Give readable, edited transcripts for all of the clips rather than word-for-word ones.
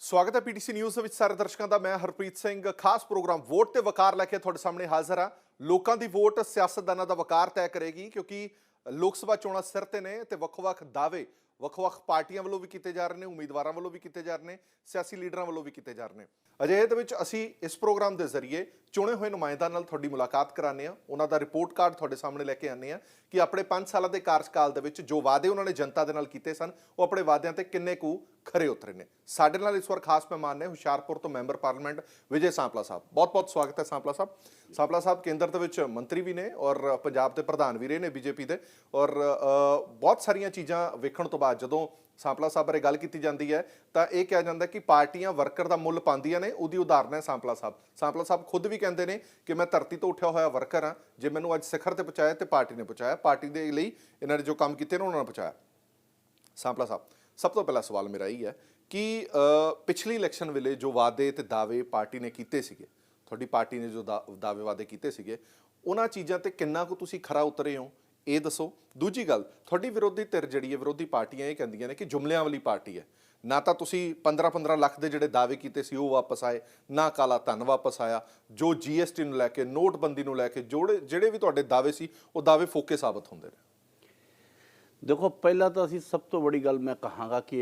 स्वागत है PTC news ਦੇ ਵਿੱਚ ਸਾਰੇ ਦਰਸ਼ਕਾਂ ਦਾ। ਮੈਂ ਹਰਪ੍ਰੀਤ ਸਿੰਘ। ਖਾਸ ਪ੍ਰੋਗਰਾਮ ਵੋਟ ਤੇ ਵਕਾਰ ਲੈ ਕੇ ਤੁਹਾਡੇ ਸਾਹਮਣੇ ਹਾਜ਼ਰ ਹਾਂ। ਲੋਕਾਂ ਦੀ ਵੋਟ ਸਿਆਸਤਦਾਨਾਂ ਦਾ ਵਕਾਰ ਤੈਅ ਕਰੇਗੀ, ਕਿਉਂਕਿ ਲੋਕ ਸਭਾ ਚੋਣਾਂ ਸਿਰ ਤੇ ਨੇ ਤੇ ਵੱਖ-ਵੱਖ ਦਾਅਵੇ ਵੱਖ-ਵੱਖ ਪਾਰਟੀਆਂ ਵੱਲੋਂ ਵੀ ਕੀਤੇ ਜਾ ਰਹੇ ਨੇ, ਉਮੀਦਵਾਰਾਂ ਵੱਲੋਂ ਵੀ ਕੀਤੇ ਜਾ ਰਹੇ ਨੇ, ਸਿਆਸੀ ਲੀਡਰਾਂ ਵੱਲੋਂ ਵੀ ਕੀਤੇ ਜਾ ਰਹੇ ਨੇ। ਅਜਿਹੇ ਦੇ ਵਿੱਚ ਅਸੀਂ ਇਸ ਪ੍ਰੋਗਰਾਮ ਦੇ ਜ਼ਰੀਏ ਚੁਣੇ ਹੋਏ ਨੁਮਾਇੰਦਿਆਂ ਨਾਲ ਤੁਹਾਡੀ ਮੁਲਾਕਾਤ ਕਰਾਉਂਦੇ ਹਾਂ, ਉਹਨਾਂ ਦਾ ਰਿਪੋਰਟ ਕਾਰਡ ਤੁਹਾਡੇ ਸਾਹਮਣੇ ਲੈ ਕੇ ਆਉਂਦੇ ਹਾਂ ਕਿ ਆਪਣੇ 5 ਸਾਲਾਂ ਦੇ ਕਾਰਜਕਾਲ ਦੇ ਵਿੱਚ ਜੋ ਵਾਅਦੇ ਉਹਨਾਂ ਨੇ ਜਨਤਾ ਦੇ ਨਾਲ ਕੀਤੇ ਸਨ, ਉਹ ਆਪਣੇ ਵਾਅਦਿਆਂ ਤੇ ਕਿੰਨੇ ਕੁ ਖਰੇ ਉਤਰੇ ਨੇ। ਸਾਡੇ ਨਾਲ ਇਸ ਵਾਰ ਖਾਸ ਮਹਿਮਾਨ ਨੇ ਹੁਸ਼ਿਆਰਪੁਰ ਤੋਂ ਮੈਂਬਰ ਪਾਰਲੀਮੈਂਟ ਵਿਜੇ ਸਾਂਪਲਾ ਸਾਹਿਬ। ਬਹੁਤ-ਬਹੁਤ ਸਵਾਗਤ ਹੈ ਸਾਂਪਲਾ ਸਾਹਿਬ। ਸਾਂਪਲਾ ਸਾਹਿਬ ਕੇਂਦਰ ਦੇ ਵਿੱਚ ਮੰਤਰੀ ਵੀ ਨੇ ਔਰ ਪੰਜਾਬ ਦੇ ਪ੍ਰਧਾਨ ਵੀ ਰਹੇ ਨੇ ਬੀਜੇਪੀ ਦੇ, ਔਰ ਬਹੁਤ ਸਾਰੀਆਂ ਚੀਜ਼ਾਂ ਵੇਖਣ ਤੋਂ ਬਾਅਦ ਜਦੋਂ ਸਾਂਪਲਾ ਸਾਹਿਬ ਬਾਰੇ ਗੱਲ ਕੀਤੀ ਜਾਂਦੀ ਹੈ ਤਾਂ ਇਹ ਕਿਹਾ ਜਾਂਦਾ ਕਿ ਪਾਰਟੀਆਂ ਵਰਕਰ ਦਾ ਮੁੱਲ ਪਾਉਂਦੀਆਂ ਨੇ। ਉਹਦੀ ਉਦਾਹਰਨ ਹੈ ਸਾਂਪਲਾ ਸਾਹਿਬ। ਸਾਂਪਲਾ ਸਾਹਿਬ ਖੁਦ ਵੀ ਕਹਿੰਦੇ ਨੇ ਕਿ ਮੈਂ ਧਰਤੀ ਤੋਂ ਉੱਠਿਆ ਹੋਇਆ ਵਰਕਰ ਹਾਂ, ਜੇ ਮੈਨੂੰ ਅੱਜ ਸਿਖਰ ਤੇ ਪਹੁੰਚਾਇਆ ਤੇ ਪਾਰਟੀ ਨੇ ਪਹੁੰਚਾਇਆ, ਪਾਰਟੀ ਦੇ ਲਈ ਇਹਨਾਂ ਨੇ ਜੋ ਕੰਮ ਕੀਤੇ ਨੇ ਉਹਨਾਂ ਨੇ ਪਹੁੰਚਾਇਆ। ਸਾਂਪਲਾ ਸਾਹਿਬ, ਸਭ ਤੋਂ ਪਹਿਲਾ ਸਵਾਲ ਮੇਰਾ ਇਹ ਹੈ ਕਿ ਪਿਛਲੀ ਇਲੈਕਸ਼ਨ ਵੇਲੇ ਜੋ ਵਾਅਦੇ ਤੇ ਦਾਅਵੇ ਪਾਰਟੀ ਨੇ ਕੀਤੇ ਸੀਗੇ, ਤੁਹਾਡੀ ਪਾਰਟੀ ਨੇ ਜੋ ਦਾਅਵੇ ਵਾਅਦੇ ਕੀਤੇ ਸੀਗੇ, ਉਹਨਾਂ ਚੀਜ਼ਾਂ ਤੇ ਕਿੰਨਾ ਕੁ ਤੁਸੀਂ ਖਰਾ ਉਤਰੇ ਹੋ, ਇਹ ਦੱਸੋ। ਦੂਜੀ ਗੱਲ, ਤੁਹਾਡੀ ਵਿਰੋਧੀ ਧਿਰ ਜਿਹੜੀ ਹੈ, ਵਿਰੋਧੀ ਪਾਰਟੀਆਂ ਇਹ ਕਹਿੰਦੀਆਂ ਨੇ ਕਿ ਜੁਮਲਿਆਂ ਵਾਲੀ ਪਾਰਟੀ ਹੈ। ਨਾ ਤਾਂ ਤੁਸੀਂ 15-15 ਲੱਖ ਦੇ ਜਿਹੜੇ ਦਾਅਵੇ ਕੀਤੇ ਸੀ ਉਹ ਵਾਪਸ ਆਏ, ਨਾ ਕਾਲਾ ਧਨ ਵਾਪਸ ਆਇਆ, ਜੋ GST ਨੂੰ ਲੈ ਕੇ, ਨੋਟਬੰਦੀ ਨੂੰ ਲੈ ਕੇ ਜਿਹੜੇ ਵੀ ਤੁਹਾਡੇ ਦਾਅਵੇ ਸੀ ਉਹ ਦਾਅਵੇ ਫੋਕੇ ਸਾਬਤ ਹੁੰਦੇ ਨੇ। देखो, पहला तो असी सब तो बड़ी गल मैं कहांगा कि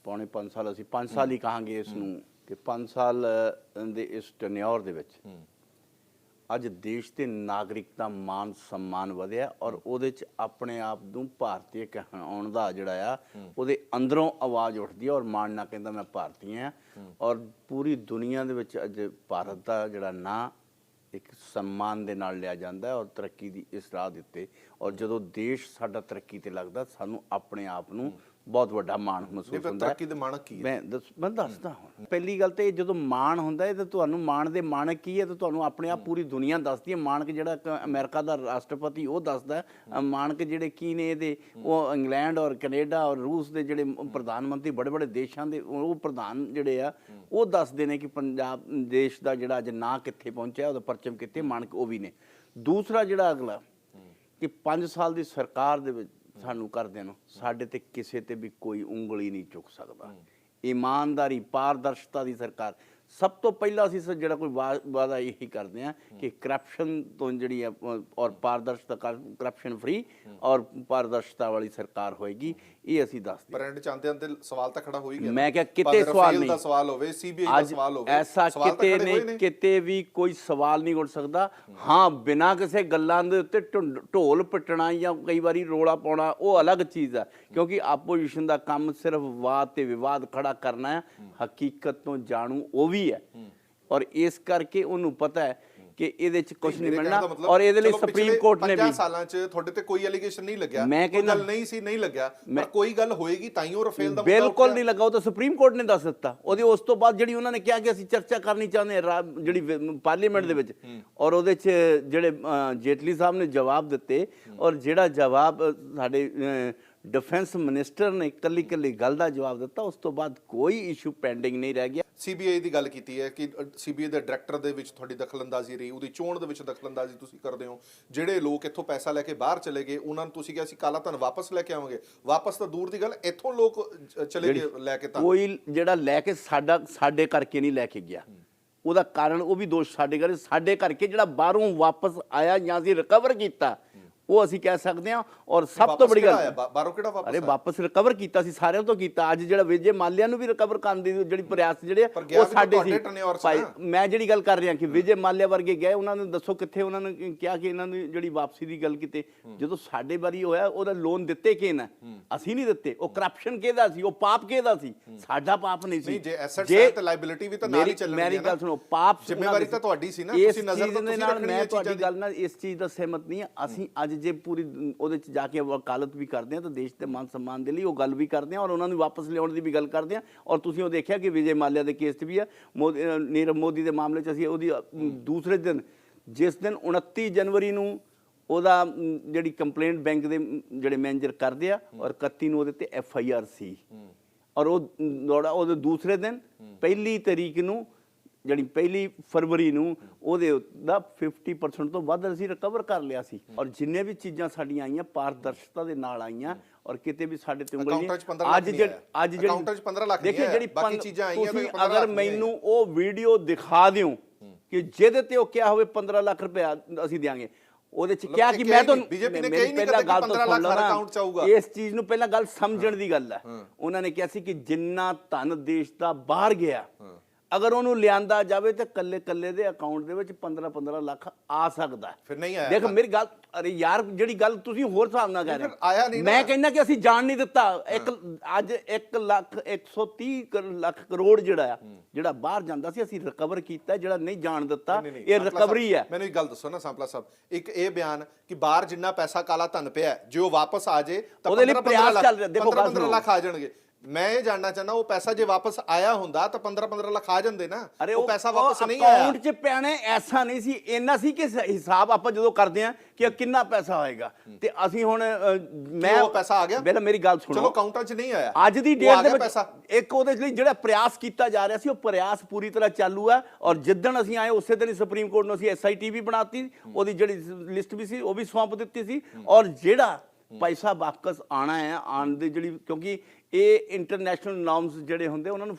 पौने 5 साल असी 5 साल ही कहांगे इसनूं कि 5 साल दे इस टन्योर दे विच अज देश के नागरिक का मान सम्मान वधिया और ਉਹਦੇ ਚ अपने आप ਨੂੰ ਭਾਰਤੀ ਕਹਿਣ ਦਾ ਜਿਹੜਾ ਆ ਉਹਦੇ ਅੰਦਰੋਂ ਆਵਾਜ਼ ਉੱਠਦੀ ਹੈ ਔਰ ਮਾਣ ਨਾਲ ਕਹਿੰਦਾ ਮੈਂ ਭਾਰਤੀ ਹਾਂ ਔਰ ਪੂਰੀ ਦੁਨੀਆ ਦੇ ਵਿੱਚ ਅੱਜ ਭਾਰਤ ਦਾ ਜਿਹੜਾ ਨਾਂ एक सम्मान ਦੇ ਨਾਲ ਲਿਆ ਜਾਂਦਾ ਔਰ ਤਰੱਕੀ ਦੀ ਇਸ ਰਾਹ ਦੇ ਉੱਤੇ। ਔਰ ਜਦੋਂ ਦੇਸ਼ ਸਾਡਾ ਤਰੱਕੀ ਤੇ ਲੱਗਦਾ ਸਾਨੂੰ ਆਪਣੇ ਆਪ ਨੂੰ ਬਹੁਤ ਵੱਡਾ ਮਾਣ ਮਹਿਸੂਸ ਹੁੰਦਾ ਹੈ। ਤਰੱਕੀ ਦੇ ਮਾਣਕ ਕੀ ਹੈ? ਮੈਂ ਦੱਸਦਾ ਹੁਣ। ਪਹਿਲੀ ਗੱਲ ਤੇ ਜਦੋਂ ਮਾਣ ਹੁੰਦਾ ਹੈ ਤਾਂ ਤੁਹਾਨੂੰ ਮਾਣ ਦੇ ਮਾਣਕ ਕੀ ਹੈ ਤਾਂ ਤੁਹਾਨੂੰ ਆਪਣੇ ਆਪ ਪੂਰੀ ਦੁਨੀਆ ਦੱਸਦੀ ਹੈ। ਮਾਣਕ ਜਿਹੜਾ ਅਮਰੀਕਾ ਦਾ ਰਾਸ਼ਟਰਪਤੀ ਉਹ ਦੱਸਦਾ, ਮਾਣਕ ਜਿਹੜੇ ਕੀ ਨੇ ਇਹਦੇ ਉਹ ਇੰਗਲੈਂਡ ਔਰ ਕੈਨੇਡਾ ਔਰ ਰੂਸ ਦੇ ਜਿਹੜੇ ਪ੍ਰਧਾਨ ਮੰਤਰੀ ਬੜੇ ਬੜੇ ਦੇਸ਼ਾਂ ਦੇ ਉਹ ਪ੍ਰਧਾਨ ਜਿਹੜੇ ਆ ਉਹ ਦੱਸਦੇ ਨੇ ਕਿ ਪੰਜਾਬ ਦੇਸ਼ ਦਾ ਜਿਹੜਾ ਅੱਜ ਨਾਂ ਕਿੱਥੇ ਪਹੁੰਚਿਆ, ਉਹਦਾ ਪਰਚਮ ਕਿੱਥੇ, ਮਾਣਕ ਉਹ ਵੀ ਨੇ। ਦੂਸਰਾ ਜਿਹੜਾ ਅਗਲਾ ਕਿ 5 ਸਾਲ ਦੀ ਸਰਕਾਰ ਦੇ ਵਿੱਚ ਸਾਨੂੰ ਕਰਦੇ ਨੂੰ ਸਾਡੇ ਤੇ ਕਿਸੇ ਤੇ ਵੀ ਕੋਈ ਉਂਗਲੀ ਨਹੀਂ ਚੁੱਕ ਸਕਦਾ। ਈਮਾਨਦਾਰੀ, ਪਾਰਦਰਸ਼ਤਾ ਦੀ ਸਰਕਾਰ। ਸਭ ਤੋਂ ਪਹਿਲਾਂ ਅਸੀਂ ਜਿਹੜਾ ਕੋਈ ਵਾਅਦਾ ਇਹੀ ਕਰਦੇ ਹਾਂ ਕਿ ਕਰਪਸ਼ਨ ਤੋਂ ਜਿਹੜੀ ਹੈ ਔਰ ਪਾਰਦਰਸ਼ਤਾ, ਕਰਪਸ਼ਨ ਫ੍ਰੀ ਔਰ ਪਾਰਦਰਸ਼ਤਾ ਵਾਲੀ ਸਰਕਾਰ ਹੋਏਗੀ, ਇਹ ਅਸੀਂ ਦੱਸਦੇ। ਪਰ ਐਂਡ ਚਾਹੁੰਦੇ ਤੇ ਸਵਾਲ ਤਾਂ ਖੜਾ ਹੋ ਹੀ ਗਿਆ। ਮੈਂ ਕਿਹਾ ਕਿਤੇ ਸਵਾਲ ਨਹੀਂ, ਸਵਾਲ ਹੋਵੇ CBI ਦਾ ਸਵਾਲ ਹੋਵੇ, ਐਸਾ ਕਿਤੇ ਨਹੀਂ, ਕਿਤੇ ਵੀ ਕੋਈ ਸਵਾਲ ਨਹੀਂ ਉੱਠ ਸਕਦਾ। ਹਾਂ, ਬਿਨਾਂ ਕਿਸੇ ਗੱਲਾਂ ਦੇ ਉੱਤੇ ਢੋਲ ਪਿੱਟਣਾ ਜਾਂ ਕਈ ਵਾਰੀ ਰੋਲਾ ਪਾਉਣਾ ਉਹ ਅਲੱਗ ਚੀਜ਼ ਆ, ਕਿਉਂਕਿ ਆਪੋਜੀਸ਼ਨ ਦਾ ਕੰਮ ਸਿਰਫ ਵਾਦ ਤੇ ਵਿਵਾਦ ਖੜਾ ਕਰਨਾ ਹੈ। ਹਕੀਕਤ ਤੋਂ ਜਾਣੂ ਉਹ ਵੀ ਹੈ ਔਰ ਇਸ ਕਰਕੇ ਉਹਨੂੰ ਪਤਾ ਹੈ ਕਿ ਇਹਦੇ ਚ ਕੁਝ ਨਹੀਂ ਮਿਲਣਾ ਔਰ ਇਹਦੇ ਲਈ ਸੁਪਰੀਮ ਕੋਰਟ ਨੇ ਵੀ 50 ਸਾਲਾਂ ਚ ਤੁਹਾਡੇ ਤੇ ਕੋਈ ਐਲੀਗੇਸ਼ਨ ਨਹੀਂ ਲੱਗਿਆ, ਕੋਈ ਗੱਲ ਨਹੀਂ ਸੀ, ਨਹੀਂ ਲੱਗਿਆ, ਪਰ ਕੋਈ ਗੱਲ ਹੋਏਗੀ ਤਾਂ ਹੀ ਉਹ ਰਫੇਲ ਦਾ ਬਿਲਕੁਲ ਨਹੀਂ ਲੱਗਾ। ਉਹ ਤਾਂ ਸੁਪਰੀਮ ਕੋਰਟ ਨੇ ਦੱਸ ਦਿੱਤਾ। ਉਹਦੇ ਉਸ ਤੋਂ ਬਾਅਦ ਜਿਹੜੀ ਉਹਨਾਂ ਨੇ ਕਿਹਾ ਕਿ ਅਸੀਂ ਚਰਚਾ ਕਰਨੀ ਚਾਹੁੰਦੇ ਹਾਂ ਜਿਹੜੀ ਪਾਰਲੀਮੈਂਟ ਦੇ ਵਿੱਚ, ਔਰ ਉਹਦੇ ਚ ਜਿਹੜੇ ਜੇਟਲੀ ਸਾਹਿਬ ਨੇ ਜਵਾਬ ਦਿੱਤੇ ਔਰ ਜਿਹੜਾ ਜਵਾਬ ਸਾਡੇ डिफेंस मिनिस्टर ने कली कली गल का जवाब दिता, उस तो बाद कोई इशू पेंडिंग नहीं रह गया। CBI की गल की है कि CBI के डायरैक्टर दे विच थोड़ी दखलअंदाजी रही, उहदी चोण दे विच दखलअंदाजी तुसीं करदे हो। जिहड़े लोग इत्थों पैसा लैके बाहर चले गए उन्हां नूं तुसीं कहा सी काला धन वापस लैके आवांगे, वापस तो दूर दी गल, इत्थों लोग चले गए लैके धन। कोई जिहड़ा लैके साडे करके नहीं लैके गया, ਉਹਦਾ ਕਾਰਨ ਉਹ ਵੀ ਦੋਸ਼ ਸਾਡੇ ਕਰਕੇ ਜਿਹੜਾ ਬਾਹਰੋਂ ਵਾਪਸ ਆਇਆ ਜਾਂ ਅਸੀਂ ਰਿਕਵਰ ਕੀਤਾ ਉਹ ਅਸੀਂ ਕਹਿ ਸਕਦੇ ਹਾਂ। ਔਰ ਸਭ ਤੋਂ ਬੜੀ ਗੱਲ, ਬਾਹਰੋਂ ਕਿਹੜਾ ਵਾਪਸ ਅਰੇ ਵਾਪਸ ਰਿਕਵਰ ਕੀਤਾ ਸੀ, ਸਾਰਿਆਂ ਤੋਂ ਕੀਤਾ। ਅੱਜ ਜਿਹੜਾ ਵਿਜੇ ਮਾਲਿਆ ਨੂੰ ਵੀ ਰਿਕਵਰ ਕਰਨ ਦੀ ਜਿਹੜੀ ਪ੍ਰਯਾਸ ਜਿਹੜੇ ਉਹ ਸਾਡੇ ਸੀ। ਭਾਈ ਮੈਂ ਜਿਹੜੀ ਗੱਲ ਕਰ ਰਿਹਾ ਕਿ ਵਿਜੇ ਮਾਲਿਆ ਵਰਗੇ ਗਏ, ਉਹਨਾਂ ਨੂੰ ਦੱਸੋ ਕਿੱਥੇ ਉਹਨਾਂ ਨੇ ਕਿਹਾ ਕਿ ਇਹਨਾਂ ਨੂੰ ਜਿਹੜੀ ਵਾਪਸੀ ਦੀ ਗੱਲ ਕੀਤੀ। ਜਦੋਂ ਸਾਡੇ ਵਾਰੀ ਹੋਇਆ ਉਹਦਾ ਲੋਨ ਦਿੱਤੇ ਕਿਹਨੇ ਨਾ, ਅਸੀਂ ਨਹੀਂ ਦਿੱਤੇ। ਉਹ ਕਰਪਸ਼ਨ ਕਿਹਦਾ ਸੀ, ਉਹ ਪਾਪ ਕਿਹਦਾ ਸੀ, ਸਾਡਾ ਪਾਪ ਨਹੀਂ ਸੀ। ਜੇ ਐਸੈਟਸ ਹੈ ਤੇ ਲਾਇਬਿਲਿਟੀ ਵੀ ਤਾਂ ਨਾਲ ਹੀ ਚੱਲਣੀ ਹੈ। ਮੇਰੀ ਗੱਲ ਸੁਣੋ, ਪਾਪ ਜ਼ਿੰਮੇਵਾਰੀ ਤਾਂ ਤੁਹਾਡੀ ਸੀ ਨਾ, ਤੁਸੀਂ ਨਜ਼ਰ ਤਾਂ ਤੁਸੀਂ ਰੱਖਣੀ ਹੈ। ਮੈਂ ਤੁਹਾਡੀ ਗੱਲ ਨਾਲ ਇਸ ਚੀਜ਼ ਦਾ ਸਹਿਮਤ ਨਹੀਂ ਹਾਂ। ਅਸੀਂ ਅੱਜ ਜੇ ਪੂਰੀ ਉਹਦੇ ਚ ਜਾ ਕੇ ਵਕਾਲਤ ਵੀ ਕਰਦੇ ਹਾਂ ਤਾਂ ਦੇਸ਼ ਦੇ ਮਾਨ ਸਨਮਾਨ ਦੇ ਲਈ ਉਹ ਗੱਲ ਵੀ ਕਰਦੇ ਹਾਂ ਔਰ ਉਹਨਾਂ ਨੂੰ ਵਾਪਸ ਲਿਆਉਣ ਦੀ ਵੀ ਗੱਲ ਕਰਦੇ ਹਾਂ। ਔਰ ਤੁਸੀਂ ਉਹ ਦੇਖਿਆ ਕਿ ਵਿਜੇ ਮਾਲਿਆ ਦੇ ਕੇਸ 'ਚ ਵੀ ਹੈ, ਨੀਰਵ ਮੋਦੀ ਦੇ ਮਾਮਲੇ 'ਚ ਅਸੀਂ ਉਹਦੀ ਦੂਸਰੇ ਦਿਨ, ਜਿਸ ਦਿਨ 29 ਜਨਵਰੀ ਨੂੰ ਉਹਦਾ ਜਿਹੜੀ ਕੰਪਲੇਂਟ ਬੈਂਕ ਦੇ ਜਿਹੜੇ ਮੈਨੇਜਰ ਕਰਦੇ ਆ ਔਰ 31 ਨੂੰ ਉਹਦੇ ਤੇ FIR ਸੀ ਔਰ ਉਹਦੇ ਦੂਸਰੇ ਦਿਨ 1 ਤਰੀਕ ਨੂੰ ਜਿਹੜੀ 1 ਫਰਵਰੀ ਨੂੰ ਉਹਦੇ ਦਾ 50% ਤੋਂ ਵੱਧ ਅਸੀਂ ਰਿਕਵਰ ਕਰ ਲਿਆ ਸੀ। ਔਰ ਜਿੰਨੇ ਵੀ ਚੀਜ਼ਾਂ ਸਾਡੀਆਂ ਆਈਆਂ ਪਾਰਦਰਸ਼ਤਾ ਦੇ ਨਾਲ ਆਈਆਂ ਔਰ ਕਿਤੇ ਵੀ ਸਾਡੇ ਤੇ ਉਂਗਲੀ ਅਕਾਊਂਟਾਂ 'ਚ 15 ਨਹੀਂ। ਲੱਖ ਨਹੀਂ ਆਇਆ। ਅੱਜ ਜਿਹੜੀ ਅਕਾਊਂਟਾਂ 'ਚ 15 ਲੱਖ ਨਹੀਂ ਦੇਖਿਏ ਆਇਆ, ਜਿਹੜੀ ਬਾਕੀ ਚੀਜ਼ਾਂ ਆਈਆਂ ਤੁਸੀਂ ਤੇ 15 ਅਗਰ ਲੱਖ ਨਹੀਂ ਮੈਨੂੰ ਉਹ ਵੀਡੀਓ ਦਿਖਾ ਦਿਓ ਕਿ ਜਿਹਦੇ ਤੇ ਉਹ ਕਿਹਾ ਹੋਵੇ 15 ਲੱਖ ਰੁਪਇਆ ਅਸੀਂ ਦਿਆਂਗੇ, ਉਹਦੇ ਚ ਕਿਹਾ ਕਿ ਮੈਂ ਤੁਹਾਨੂੰ ਬੀਜੇਪੀ ਨੇ ਕਹੀ ਨਹੀਂ ਕਦੇ ਕਿ 15 ਲੱਖ ਹਰ ਅਕਾਊਂਟ ਚ ਆਊਗਾ। ਇਸ ਚੀਜ਼ ਨੂੰ ਪਹਿਲਾਂ ਗੱਲ ਸਮਝਣ ਦੀ ਗੱਲ ਹੈ। ਉਹਨਾਂ ਨੇ ਕਿਹਾ ਸੀ ਕਿ ਜਿੰਨਾ ਧਨ ਦੇਸ਼ ਦਾ ਬਾਹਰ ਗਿਆ ਅਗਰ ਉਹਨੂੰ ਲਿਆਂਦਾ ਜਾਵੇ ਤਾਂ ਕੱਲੇ ਕੱਲੇ ਦੇ ਅਕਾਊਂਟ ਦੇ ਵਿੱਚ 15 ਲੱਖ ਆ ਸਕਦਾ। ਫਿਰ ਨਹੀਂ ਆਇਆ। ਦੇਖ ਮੇਰੀ ਗੱਲ, ਅਰੇ ਯਾਰ ਜਿਹੜੀ ਗੱਲ ਤੁਸੀਂ ਹੋਰ ਹਿਸਾਬ ਨਾਲ ਕਹਿ ਰਹੇ ਆਇਆ ਨਹੀਂ, ਮੈਂ ਕਹਿੰਦਾ ਕਿ ਅਸੀਂ ਜਾਣ ਨਹੀਂ ਦਿੱਤਾ। ਅੱਜ 1,130 ਲੱਖ ਕਰੋੜ ਜਿਹੜਾ ਬਾਹਰ ਜਾਂਦਾ ਸੀ ਅਸੀਂ ਰਿਕਵਰ ਕੀਤਾ, ਜਿਹੜਾ ਨਹੀਂ ਜਾਣ ਦਿੱਤਾ ਇਹ ਰਿਕਵਰੀ ਹੈ। ਮੈਨੂੰ ਇੱਕ ਗੱਲ ਦੱਸੋ ਨਾ ਸਾਂਪਲਾ ਸਾਹਿਬ, ਇੱਕ ਇਹ ਬਿਆਨ ਕਿ ਬਾਹਰ ਜਿੰਨਾ ਪੈਸਾ ਕਾਲਾ ਧਨ ਪਿਆ ਜੇ ਉਹ ਵਾਪਸ ਆ ਜੇ ਤਾਂ ਉਹਦੇ ਲਈ ਪ੍ਰਯਾਸ ਚੱਲ ਰਿਹਾ। ਦੇਖੋ 15 ਲੱਖ ਆ ਜਾਣਗੇ। ਮੈਂ ਇਹ ਜਾਣਨਾ ਚਾਹੁੰਦਾ ਉਹ ਪੈਸਾ ਜੇ ਵਾਪਸ ਆਇਆ ਹੁੰਦਾ ਤਾਂ 15 ਲੱਖ ਆ ਜਾਂਦੇ ਨਾ। ਉਹ ਪੈਸਾ ਵਾਪਸ ਨਹੀਂ ਆਇਆ। ਅਕਾਊਂਟ 'ਚ ਪੈਣੇ ਐਸਾ ਨਹੀਂ ਸੀ, ਇੰਨਾ ਸੀ ਕਿ ਹਿਸਾਬ ਆਪਾਂ ਜਦੋਂ ਕਰਦੇ ਆ ਕਿ ਕਿੰਨਾ ਪੈਸਾ ਹੋਏਗਾ ਤੇ ਅਸੀਂ ਹੁਣ ਮੈਂ ਉਹ ਪੈਸਾ ਆ ਗਿਆ। ਪਹਿਲਾਂ ਮੇਰੀ ਗੱਲ ਸੁਣੋ, ਚਲੋ ਅਕਾਊਂਟਾਂ 'ਚ ਨਹੀਂ ਆਇਆ, ਅੱਜ ਦੀ ਡੇਟ ਦੇ ਵਿੱਚ ਇੱਕ ਉਹਦੇ ਲਈ ਜਿਹੜਾ ਪ੍ਰਯਾਸ ਕੀਤਾ ਜਾ ਰਿਹਾ ਸੀ ਉਹ ਪ੍ਰਯਾਸ ਪੂਰੀ ਤਰ੍ਹਾਂ ਚਾਲੂ ਹੈ। ਔਰ ਜਿੱਦਣ ਅਸੀਂ ਆਏ ਉਸੇ ਦਿਨ ਹੀ ਸੁਪਰੀਮ ਕੋਰਟ ਨੂੰ ਅਸੀਂ SIT ਵੀ ਬਣਾਤੀ, ਉਹਦੀ ਜਿਹੜੀ ਲਿਸਟ ਵੀ ਸੀ ਉਹ ਵੀ ਸੌਂਪ ਦਿੱਤੀ ਸੀ। ਔਰ ਜਿਹੜਾ ਪੈਸਾ ਵਾਪਸ ਆਣਾ ਹੈ, ਆਣ ਦੀ ਜਿਹੜੀ, ਕਿਉਂਕਿ ਇਹ ਇੰਟਰਨੈਸ਼ਨਲ ਨਾਰਮਸ ਜਿਹੜੇ ਹੁੰਦੇ ਉਹਨਾਂ ਨੂੰ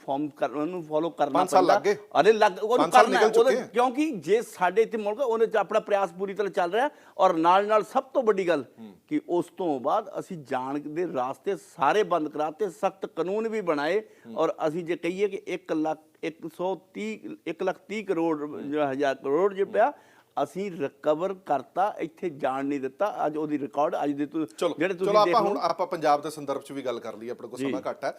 ਫੋਲੋ ਕਰਨਾ 5 ਸਾਲ ਲੱਗ ਗਏ। ਅਰੇ ਉਹਨੂੰ ਕਰਨਾ ਉਹਦਾ, ਕਿਉਂਕਿ ਜੇ ਸਾਡੇ ਇੱਥੇ ਮੁਲਕ ਉਹਦੇ ਚ ਆਪਣਾ ਪ੍ਰਯਾਸ ਪੂਰੀ ਤਰ੍ਹਾਂ ਚੱਲ ਰਿਹਾ। ਔਰ ਨਾਲ ਸਭ ਤੋਂ ਵੱਡੀ ਗੱਲ ਕਿ ਉਸ ਤੋਂ ਬਾਅਦ ਅਸੀਂ ਜਾਣ ਦੇ ਰਾਸਤੇ ਸਾਰੇ ਬੰਦ ਕਰਾਤੇ, ਸਖਤ ਕਾਨੂੰਨ ਵੀ ਬਣਾਏ। ਔਰ ਅਸੀਂ ਜੇ ਕਹੀਏ ਕਿ 1,30 ਕਰੋੜ ਜੇ ਪਿਆ ਅਸੀਂ ਰਿਕਵਰ ਕਰਤਾ, ਇੱਥੇ ਜਾਣ ਨਹੀਂ ਦਿੱਤਾ। ਅੱਜ ਉਹਦੀ ਰਿਕਾਰਡ ਅੱਜ ਦੇ ਜਿਹੜੇ ਤੁਸੀਂ ਚਲੋ ਆਪਾਂ ਹੁਣ ਆਪਾਂ ਪੰਜਾਬ ਦੇ ਸੰਦਰਭ 'ਚ ਵੀ ਗੱਲ ਕਰ ਲਈ, ਆਪਣੇ ਕੋਲ ਸਮਾਂ ਘੱਟ ਹੈ।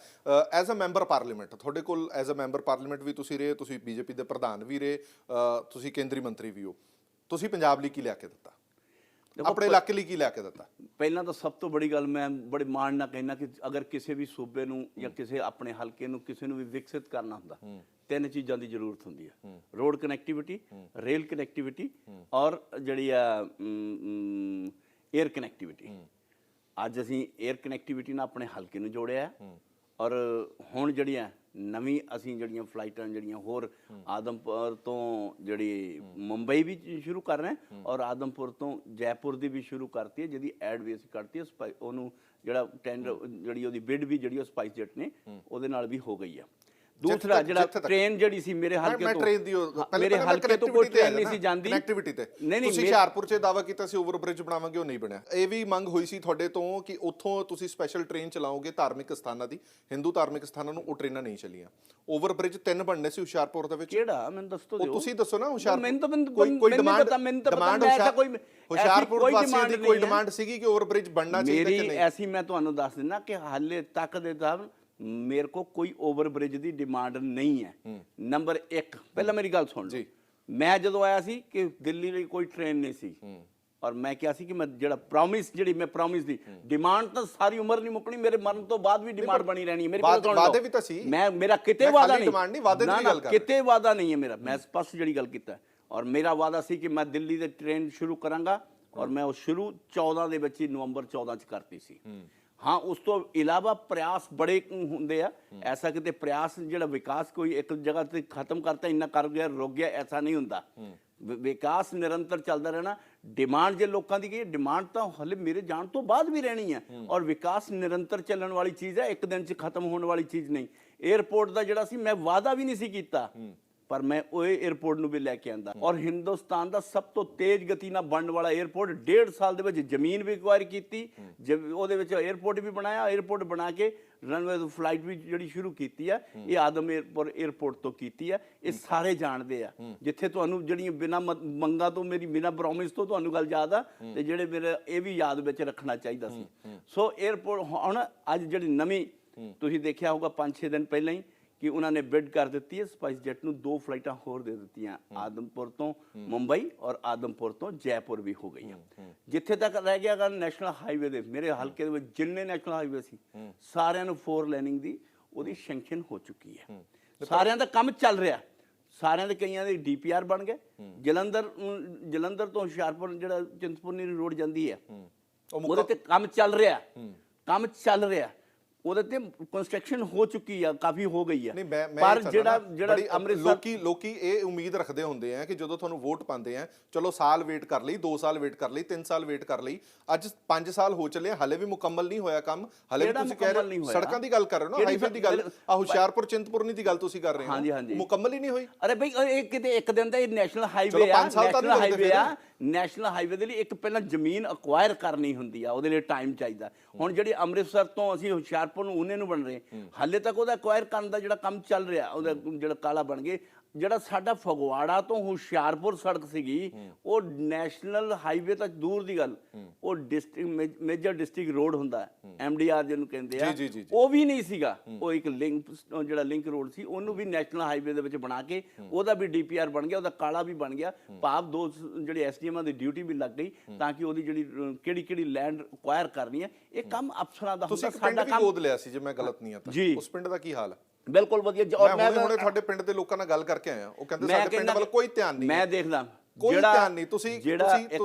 ਐਜ਼ ਅ ਮੈਂਬਰ ਪਾਰਲੀਮੈਂਟ ਤੁਹਾਡੇ ਕੋਲ ਐਜ਼ ਅ ਮੈਂਬਰ ਪਾਰਲੀਮੈਂਟ ਵੀ ਤੁਸੀਂ ਰਹੇ, ਤੁਸੀਂ ਬੀਜੇਪੀ ਦੇ ਪ੍ਰਧਾਨ ਵੀ ਰਹੇ, ਤੁਸੀਂ ਕੇਂਦਰੀ ਮੰਤਰੀ ਵੀ ਹੋ। ਤੁਸੀਂ ਪੰਜਾਬ ਲਈ ਕੀ ਲਿਆ ਕੇ ਦਿੱਤਾ, ਆਪਣੇ ਇਲਾਕੇ ਲਈ ਕੀ ਲਿਆ ਕੇ ਦਿੱਤਾ? ਪਹਿਲਾਂ ਤਾਂ ਸਭ ਤੋਂ ਬੜੀ ਗੱਲ ਮੈਂ ਬੜੇ ਮਾਣ ਨਾਲ ਕਹਿਣਾ ਕਿ ਅਗਰ ਕਿਸੇ ਵੀ ਸੂਬੇ ਨੂੰ ਜਾਂ ਕਿਸੇ ਆਪਣੇ ਹਲਕੇ ਨੂੰ ਕਿਸੇ ਨੂੰ ਵੀ ਵਿਕਸਿਤ ਕਰਨਾ ਹੁੰਦਾ, 3 ਚੀਜ਼ਾਂ ਦੀ ਜ਼ਰੂਰਤ ਹੁੰਦੀ ਹੈ। ਰੋਡ ਕਨੈਕਟੀਵਿਟੀ, ਰੇਲ ਕਨੈਕਟੀਵਿਟੀ ਔਰ ਜਿਹੜੀ ਆ ਏਅਰ ਕਨੈਕਟੀਵਿਟੀ। ਅੱਜ ਅਸੀਂ ਏਅਰ ਕਨੈਕਟੀਵਿਟੀ ਨਾਲ ਆਪਣੇ ਹਲਕੇ ਨੂੰ ਜੋੜਿਆ ਔਰ ਹੁਣ ਜਿਹੜੀਆਂ ਨਵੀਂ ਅਸੀਂ ਜਿਹੜੀਆਂ ਫਲਾਈਟਾਂ ਜਿਹੜੀਆਂ ਹੋਰ ਆਦਮਪੁਰ ਤੋਂ ਜਿਹੜੀ ਮੁੰਬਈ ਵੀ ਸ਼ੁਰੂ ਕਰ ਰਹੇ ਔਰ ਆਦਮਪੁਰ ਤੋਂ ਜੈਪੁਰ ਦੀ ਵੀ ਸ਼ੁਰੂ ਕਰਤੀ ਹੈ, ਜਿਹਦੀ ਐਡ ਵੀ ਅਸੀਂ ਕਰਤੀ ਹੈ। ਉਹਨੂੰ ਜਿਹੜਾ ਟੈਂਡਰ ਜਿਹੜੀ ਉਹਦੀ ਬਿਡ ਵੀ ਜਿਹੜੀ ਉਹ ਸਪਾਈਸ ਜੈਟ ਨੇ ਉਹਦੇ ਨਾਲ ਵੀ ਹੋ ਗਈ ਆ। ਦੂਸਰਾ ਜਿਹੜਾ ਟ੍ਰੇਨ ਜਿਹੜੀ ਸੀ ਮੇਰੇ ਹਲਕੇ ਤੋਂ ਕੋਈ ਟ੍ਰੇਨ ਨਹੀਂ ਸੀ ਜਾਂਦੀ ਕਨੈਕਟੀਵਿਟੀ ਤੇ। ਤੁਸੀਂ ਹੁਸ਼ਿਆਰਪੁਰ 'ਚ ਦਾਅਵਾ ਕੀਤਾ ਸੀ ਓਵਰ ਬ੍ਰਿਜ ਬਣਾਵਾਂਗੇ, ਉਹ ਨਹੀਂ ਬਣਿਆ। ਇਹ ਵੀ ਮੰਗ ਹੋਈ ਸੀ ਤੁਹਾਡੇ ਤੋਂ ਕਿ ਉੱਥੋਂ ਤੁਸੀਂ ਸਪੈਸ਼ਲ ਟ੍ਰੇਨ ਚਲਾਓਗੇ ਧਾਰਮਿਕ ਸਥਾਨਾਂ ਦੀ, ਹਿੰਦੂ ਧਾਰਮਿਕ ਸਥਾਨਾਂ ਨੂੰ, ਉਹ ਟ੍ਰੇਨਾਂ ਨਹੀਂ ਚੱਲੀਆਂ। ਓਵਰ ਬ੍ਰਿਜ 3 ਬਣਨੇ ਸੀ ਹੁਸ਼ਿਆਰਪੁਰ ਦੇ ਵਿੱਚ। ਕਿਹੜਾ ਮੈਨੂੰ ਦੱਸ ਦਿਓ, ਤੁਸੀਂ ਦੱਸੋ ਨਾ। ਹੁਸ਼ਿਆਰਪੁਰ ਕੋਈ ਡਿਮਾਂਡ ਹੁਸ਼ਿਆਰਪੁਰ ਵਾਸੀਆਂ ਦੀ ਕੋਈ ਡਿਮਾਂਡ ਸੀਗੀ ਕਿ ਓਵਰ ਬ੍ਰਿਜ ਬਣਨਾ ਚਾਹੀਦਾ ਕਿ ਨਹੀਂ? ਮੇਰੀ ਐਸੀ ਮੈਂ ਤੁਹਾਨੂੰ ਦੱਸ ਦਿੰਦਾ ਕਿ ਹਾਲੇ ਤੱਕ ਦੇ ਤਾਂ ਮੇਰੇ ਕੋ ਕੋਈ ਓਵਰ ਬ੍ਰਿਜ ਦੀ ਡਿਮਾਂਡ ਨਹੀਂ ਹੈ। ਨੰਬਰ 1 ਪਹਿਲਾਂ ਮੇਰੀ ਗੱਲ ਸੁਣ ਜੀ। ਮੈਂ ਜਦੋਂ ਆਇਆ ਸੀ ਕਿ ਦਿੱਲੀ ਲਈ ਕੋਈ ਟ੍ਰੇਨ ਨਹੀਂ ਸੀ ਔਰ ਮੈਂ ਕਿਹਾ ਸੀ ਕਿ ਮੈਂ ਜਿਹੜਾ ਪ੍ਰੋਮਿਸ ਦੀ ਡਿਮਾਂਡ ਤਾਂ ਸਾਰੀ ਉਮਰ ਨਹੀਂ ਮੁੱਕਣੀ, ਮੇਰੇ ਮਰਨ ਤੋਂ ਬਾਅਦ ਵੀ ਡਿਮਾਂਡ ਬਣੀ ਰਹਿਣੀ ਹੈ। ਮੇਰੇ ਕੋਲ ਵਾਅਦੇ ਵੀ ਤਾਂ ਸੀ। ਮੇਰਾ ਕਿਤੇ ਵਾਅਦਾ ਨਹੀਂ, ਕਿਤੇ ਵਾਅਦਾ ਨਹੀਂ ਹੈ ਮੇਰਾ। ਮੈਂ ਸਪਸ਼ਟ ਜਿਹੜੀ ਗੱਲ ਕੀਤਾ ਔਰ ਮੇਰਾ ਵਾਅਦਾ ਸੀ ਕਿ ਮੈਂ ਦਿੱਲੀ ਦੇ ਟ੍ਰੇਨ ਸ਼ੁਰੂ ਕਰਾਂਗਾ ਔਰ ਮੈਂ ਉਹ ਸ਼ੁਰੂ 14 ਦੇ ਵਿੱਚ ਹੀ ਨਵੰਬਰ 14 ਚ ਕਰਤੀ ਸੀ। ਹਾਂ, ਉਸ ਤੋਂ ਇਲਾਵਾ ਪ੍ਰਯਾਸ ਬੜੇ ਹੁੰਦੇ ਆ। ਐਸਾ ਕਿਤੇ ਪ੍ਰਯਾਸ ਜਿਹੜਾ ਵਿਕਾਸ ਕੋਈ ਇੱਕ ਜਗ੍ਹਾ ਤੇ ਖਤਮ ਕਰਤਾ ਇੰਨਾ ਕਰ ਗਿਆ ਰੁਕ ਗਿਆ, ਐਸਾ ਨਹੀਂ ਹੁੰਦਾ। ਵਿਕਾਸ ਨਿਰੰਤਰ ਚੱਲਦਾ ਰਹਿਣਾ। ਡਿਮਾਂਡ ਜੇ ਲੋਕਾਂ ਦੀ ਕੀ ਡਿਮਾਂਡ ਤਾਂ ਹਲੇ ਮੇਰੇ ਜਾਣ ਤੋਂ ਬਾਅਦ ਵੀ ਰਹਿਣੀ ਹੈ ਔਰ ਵਿਕਾਸ ਨਿਰੰਤਰ ਚੱਲਣ ਵਾਲੀ ਚੀਜ਼ ਹੈ, ਇੱਕ ਦਿਨ 'ਚ ਖਤਮ ਹੋਣ ਵਾਲੀ ਚੀਜ਼ ਨਹੀਂ। ਏਅਰਪੋਰਟ ਦਾ ਜਿਹੜਾ ਸੀ ਮੈਂ ਵਾਅਦਾ ਵੀ ਨਹੀਂ ਸੀ ਕੀਤਾ ਪਰ ਮੈਂ ਉਹ ਏਅਰਪੋਰਟ ਨੂੰ ਵੀ ਲੈ ਕੇ ਆਂਦਾ ਔਰ ਹਿੰਦੁਸਤਾਨ ਦਾ ਸਭ ਤੋਂ ਤੇਜ਼ ਗਤੀ ਨਾਲ ਬਣਨ ਵਾਲਾ ਏਅਰਪੋਰਟ 1.5 ਸਾਲ ਦੇ ਵਿੱਚ ਜ਼ਮੀਨ ਵੀ ਐਕਵਾਇਰ ਕੀਤੀ, ਉਹਦੇ ਵਿੱਚ ਏਅਰਪੋਰਟ ਵੀ ਬਣਾਇਆ, ਏਅਰਪੋਰਟ ਬਣਾ ਕੇ ਰਨਵੇ ਫਲਾਈਟ ਵੀ ਜਿਹੜੀ ਸ਼ੁਰੂ ਕੀਤੀ ਆ ਇਹ ਆਦਮ ਏਅਰਪੋਰਟ ਤੋਂ ਕੀਤੀ ਆ। ਇਹ ਸਾਰੇ ਜਾਣਦੇ ਆ। ਜਿੱਥੇ ਤੁਹਾਨੂੰ ਜਿਹੜੀਆਂ ਬਿਨਾਂ ਮੰਗਾਂ ਤੋਂ ਮੇਰੀ ਬਿਨਾਂ ਪ੍ਰੋਮਿਸ ਤੋਂ ਤੁਹਾਨੂੰ ਗੱਲ ਯਾਦ ਆ ਤੇ ਜਿਹੜੇ ਮੇਰੇ ਇਹ ਵੀ ਯਾਦ ਵਿੱਚ ਰੱਖਣਾ ਚਾਹੀਦਾ ਸੀ। ਸੋ ਏਅਰਪੋਰਟ ਹੁਣ ਅੱਜ ਜਿਹੜੀ ਨਵੀਂ ਤੁਸੀਂ ਦੇਖਿਆ ਹੋਊਗਾ 5-6 ਦਿਨ ਪਹਿਲਾਂ ਹੀ ਕਿ ਉਹਨਾਂ ਨੇ ਬਿਡ ਕਰ ਦਿੱਤੀ ਹੈ ਸਪਾਈਸ ਜੈਟ ਨੂੰ 2 ਫਲਾਈਟਾਂ ਹੋਰ ਦੇ ਦਿੱਤੀਆਂ, ਆਦਮਪੁਰ ਤੋਂ ਮੁੰਬਈ ਔਰ ਆਦਮਪੁਰ ਤੋਂ ਜੈਪੁਰ ਵੀ ਹੋ ਗਈਆਂ। ਜਿੱਥੇ ਤੱਕ ਰਹਿ ਗਿਆ ਗੱਲ ਨੈਸ਼ਨਲ ਹਾਈਵੇ ਦੇ, ਮੇਰੇ ਹਲਕੇ ਦੇ ਵਿੱਚ ਜਿੰਨੇ ਨੈਸ਼ਨਲ ਹਾਈਵੇ ਸੀ ਸਾਰਿਆਂ ਨੂੰ 4 ਲੇਨਿੰਗ ਦੀ ਉਹਦੀ ਸੈਂਕਸ਼ਨ ਹੋ ਚੁੱਕੀ ਹੈ। ਸਾਰਿਆਂ ਦਾ ਕੰਮ ਚੱਲ ਰਿਹਾ, ਸਾਰਿਆਂ ਦੇ ਕਈਆਂ ਦੇ DPR ਬਣ ਗਏ। ਜਲੰਧਰ ਤੋਂ ਹੁਸ਼ਿਆਰਪੁਰ ਜਿਹੜਾ ਚਿੰਤਪੁਰਨੀ ਰੋਡ ਜਾਂਦੀ ਹੈ ਉਹਦੇ ਤੇ ਕੰਮ ਚੱਲ ਰਿਹਾ, ਉਹਦੇ ਤੇ ਕੰਸਟਰਕਸ਼ਨ ਹੋ ਚੁੱਕੀ ਆ, ਕਾਫੀ ਹੋ ਗਈ ਆ। ਨਹੀਂ ਮੈਂ ਪਰ ਇਹ ਜਿਹੜਾ ਬੜੀ ਅੰਮ੍ਰਿਤਸਰ ਲੋਕੀ ਇਹ ਉਮੀਦ ਰੱਖਦੇ ਹੁੰਦੇ ਆ ਕਿ ਜਦੋਂ ਤੁਹਾਨੂੰ ਵੋਟ ਪਾਉਂਦੇ ਆ, ਚਲੋ ਸਾਲ ਵੇਟ ਕਰ ਲਈ, 2 ਸਾਲ ਵੇਟ ਕਰ ਲਈ, 3 ਸਾਲ ਵੇਟ ਕਰ ਲਈ, ਅੱਜ 5 ਸਾਲ ਹੋ ਚੱਲੇ, ਹਲੇ ਵੀ ਮੁਕੰਮਲ ਨਹੀਂ ਹੋਇਆ ਕੰਮ। ਹਲੇ ਵੀ ਤੁਸੀਂ ਕਹਿ ਰਹੇ ਹੋ ਸੜਕਾਂ ਦੀ ਗੱਲ ਕਰ ਰਹੇ ਹੋ ਨਾ, ਹਾਈਵੇ ਦੀ ਗੱਲ, ਆ ਹੁਸ਼ਿਆਰਪੁਰ ਚਿੰਤਪੁਰਨੀ ਦੀ ਗੱਲ ਤੁਸੀਂ ਕਰ ਰਹੇ ਹੋ, ਹਾਂਜੀ ਮੁਕੰਮਲ ਹੀ ਨਹੀਂ ਹੋਈ। ਅਰੇ ਬਈ ਇਹ ਕਿਤੇ ਇੱਕ ਦਿਨ ਦਾ ਇਹ ਨੈਸ਼ਨਲ ਹਾਈਵੇ ਆ, ਨੈਸ਼ਨਲ ਹਾਈਵੇ ਆ। ਨੈਸ਼ਨਲ ਹਾਈਵੇ ਦੇ ਲਈ ਇੱਕ ਪਹਿਲਾਂ ਜ਼ਮੀਨ ਅਕਵਾਇਰ ਕਰਨੀ ਹੁੰਦੀ ਆ, ਉਹਦੇ ਲਈ ਟਾਈਮ ਚਾਹੀਦਾ। ਹੁਣ ਜਿਹੜੀ ਅੰਮ੍ਰਿਤਸਰ ਤੋਂ ਅਸੀਂ ਹੁਸ਼ਿਆਰਪੁਰ ਨੂੰ ਉਹਨੇ ਨੂੰ ਬਣ ਰਹੇ, ਹਾਲੇ ਤੱਕ ਉਹਦਾ ਅਕਵਾਇਰ ਕਰਨ ਦਾ ਜਿਹੜਾ ਕੰਮ ਚੱਲ ਰਿਹਾ, ਉਹਦਾ ਜਿਹੜਾ ਕਾਲਾ ਬਣ ਗਏ। ਜਿਹੜਾ ਸਾਡਾ ਫਗਵਾੜਾ ਤੋਂ ਹੁਸ਼ਿਆਰਪੁਰ ਸੜਕ ਸੀਗੀ, ਉਹ ਨੈਸ਼ਨਲ ਹਾਈਵੇ ਤੱਕ ਦੂਰ ਦੀ ਗੱਲ, ਉਹ ਡਿਸਟ੍ਰਿਕਟ ਮੇਜਰ ਡਿਸਟ੍ਰਿਕਟ ਰੋਡ ਹੁੰਦਾ, MDR ਜਿਹਨੂੰ ਕਹਿੰਦੇ ਆ, ਉਹ ਵੀ ਨਹੀਂ ਸੀਗਾ। ਉਹ ਇੱਕ ਲਿੰਕ, ਜਿਹੜਾ ਲਿੰਕ ਰੋਡ ਸੀ, ਉਹਨੂੰ ਵੀ ਨੈਸ਼ਨਲ ਹਾਈਵੇ ਦੇ ਵਿੱਚ ਬਣਾ ਕੇ ਉਹਦਾ ਵੀ DPR ਬਣ ਗਿਆ, ਉਹਦਾ ਕਾਲਾ ਵੀ ਬਣ ਗਿਆ। ਭਾਵ 2 ਜਿਹੜੇ SDMਾਂ ਦੀ ਡਿਊਟੀ ਵੀ ਲੱਗ ਗਈ, ਤਾਂ ਕਿ ਉਹਦੀ ਜਿਹੜੀ ਕਿਹੜੀ ਲੈਂਡ ਅਕਵਾਇਰ ਕਰਨੀ ਹੈ, ਇਹ ਕੰਮ ਅਫਸਰਾਂ ਦਾ ਹੁੰਦਾ। ਸਾਡਾ ਕੰਮ ਗੋਦ ਲਿਆ ਸੀ, ਜੇ ਮੈਂ ਗਲਤ ਨਹੀਂ ਆ ਤਾਂ ਉਸ ਪਿੰਡ ਦਾ ਕੀ ਹਾਲ ਹੈ? ਬਿਲਕੁਲ ਵਧੀਆ। ਮੈਂ ਹੁਣੇ ਤੁਹਾਡੇ ਪਿੰਡ ਦੇ ਲੋਕਾਂ ਨਾਲ ਗੱਲ ਕਰਕੇ ਆਇਆ, ਉਹ ਕਹਿੰਦੇ ਸਾਡੇ ਪਿੰਡ ਵੱਲ ਕੋਈ ਧਿਆਨ ਨਹੀਂ। ਮੈਂ ਦੇਖਦਾ ਕੋਈ ਧਿਆਨ ਨਹੀਂ। ਤੁਸੀਂ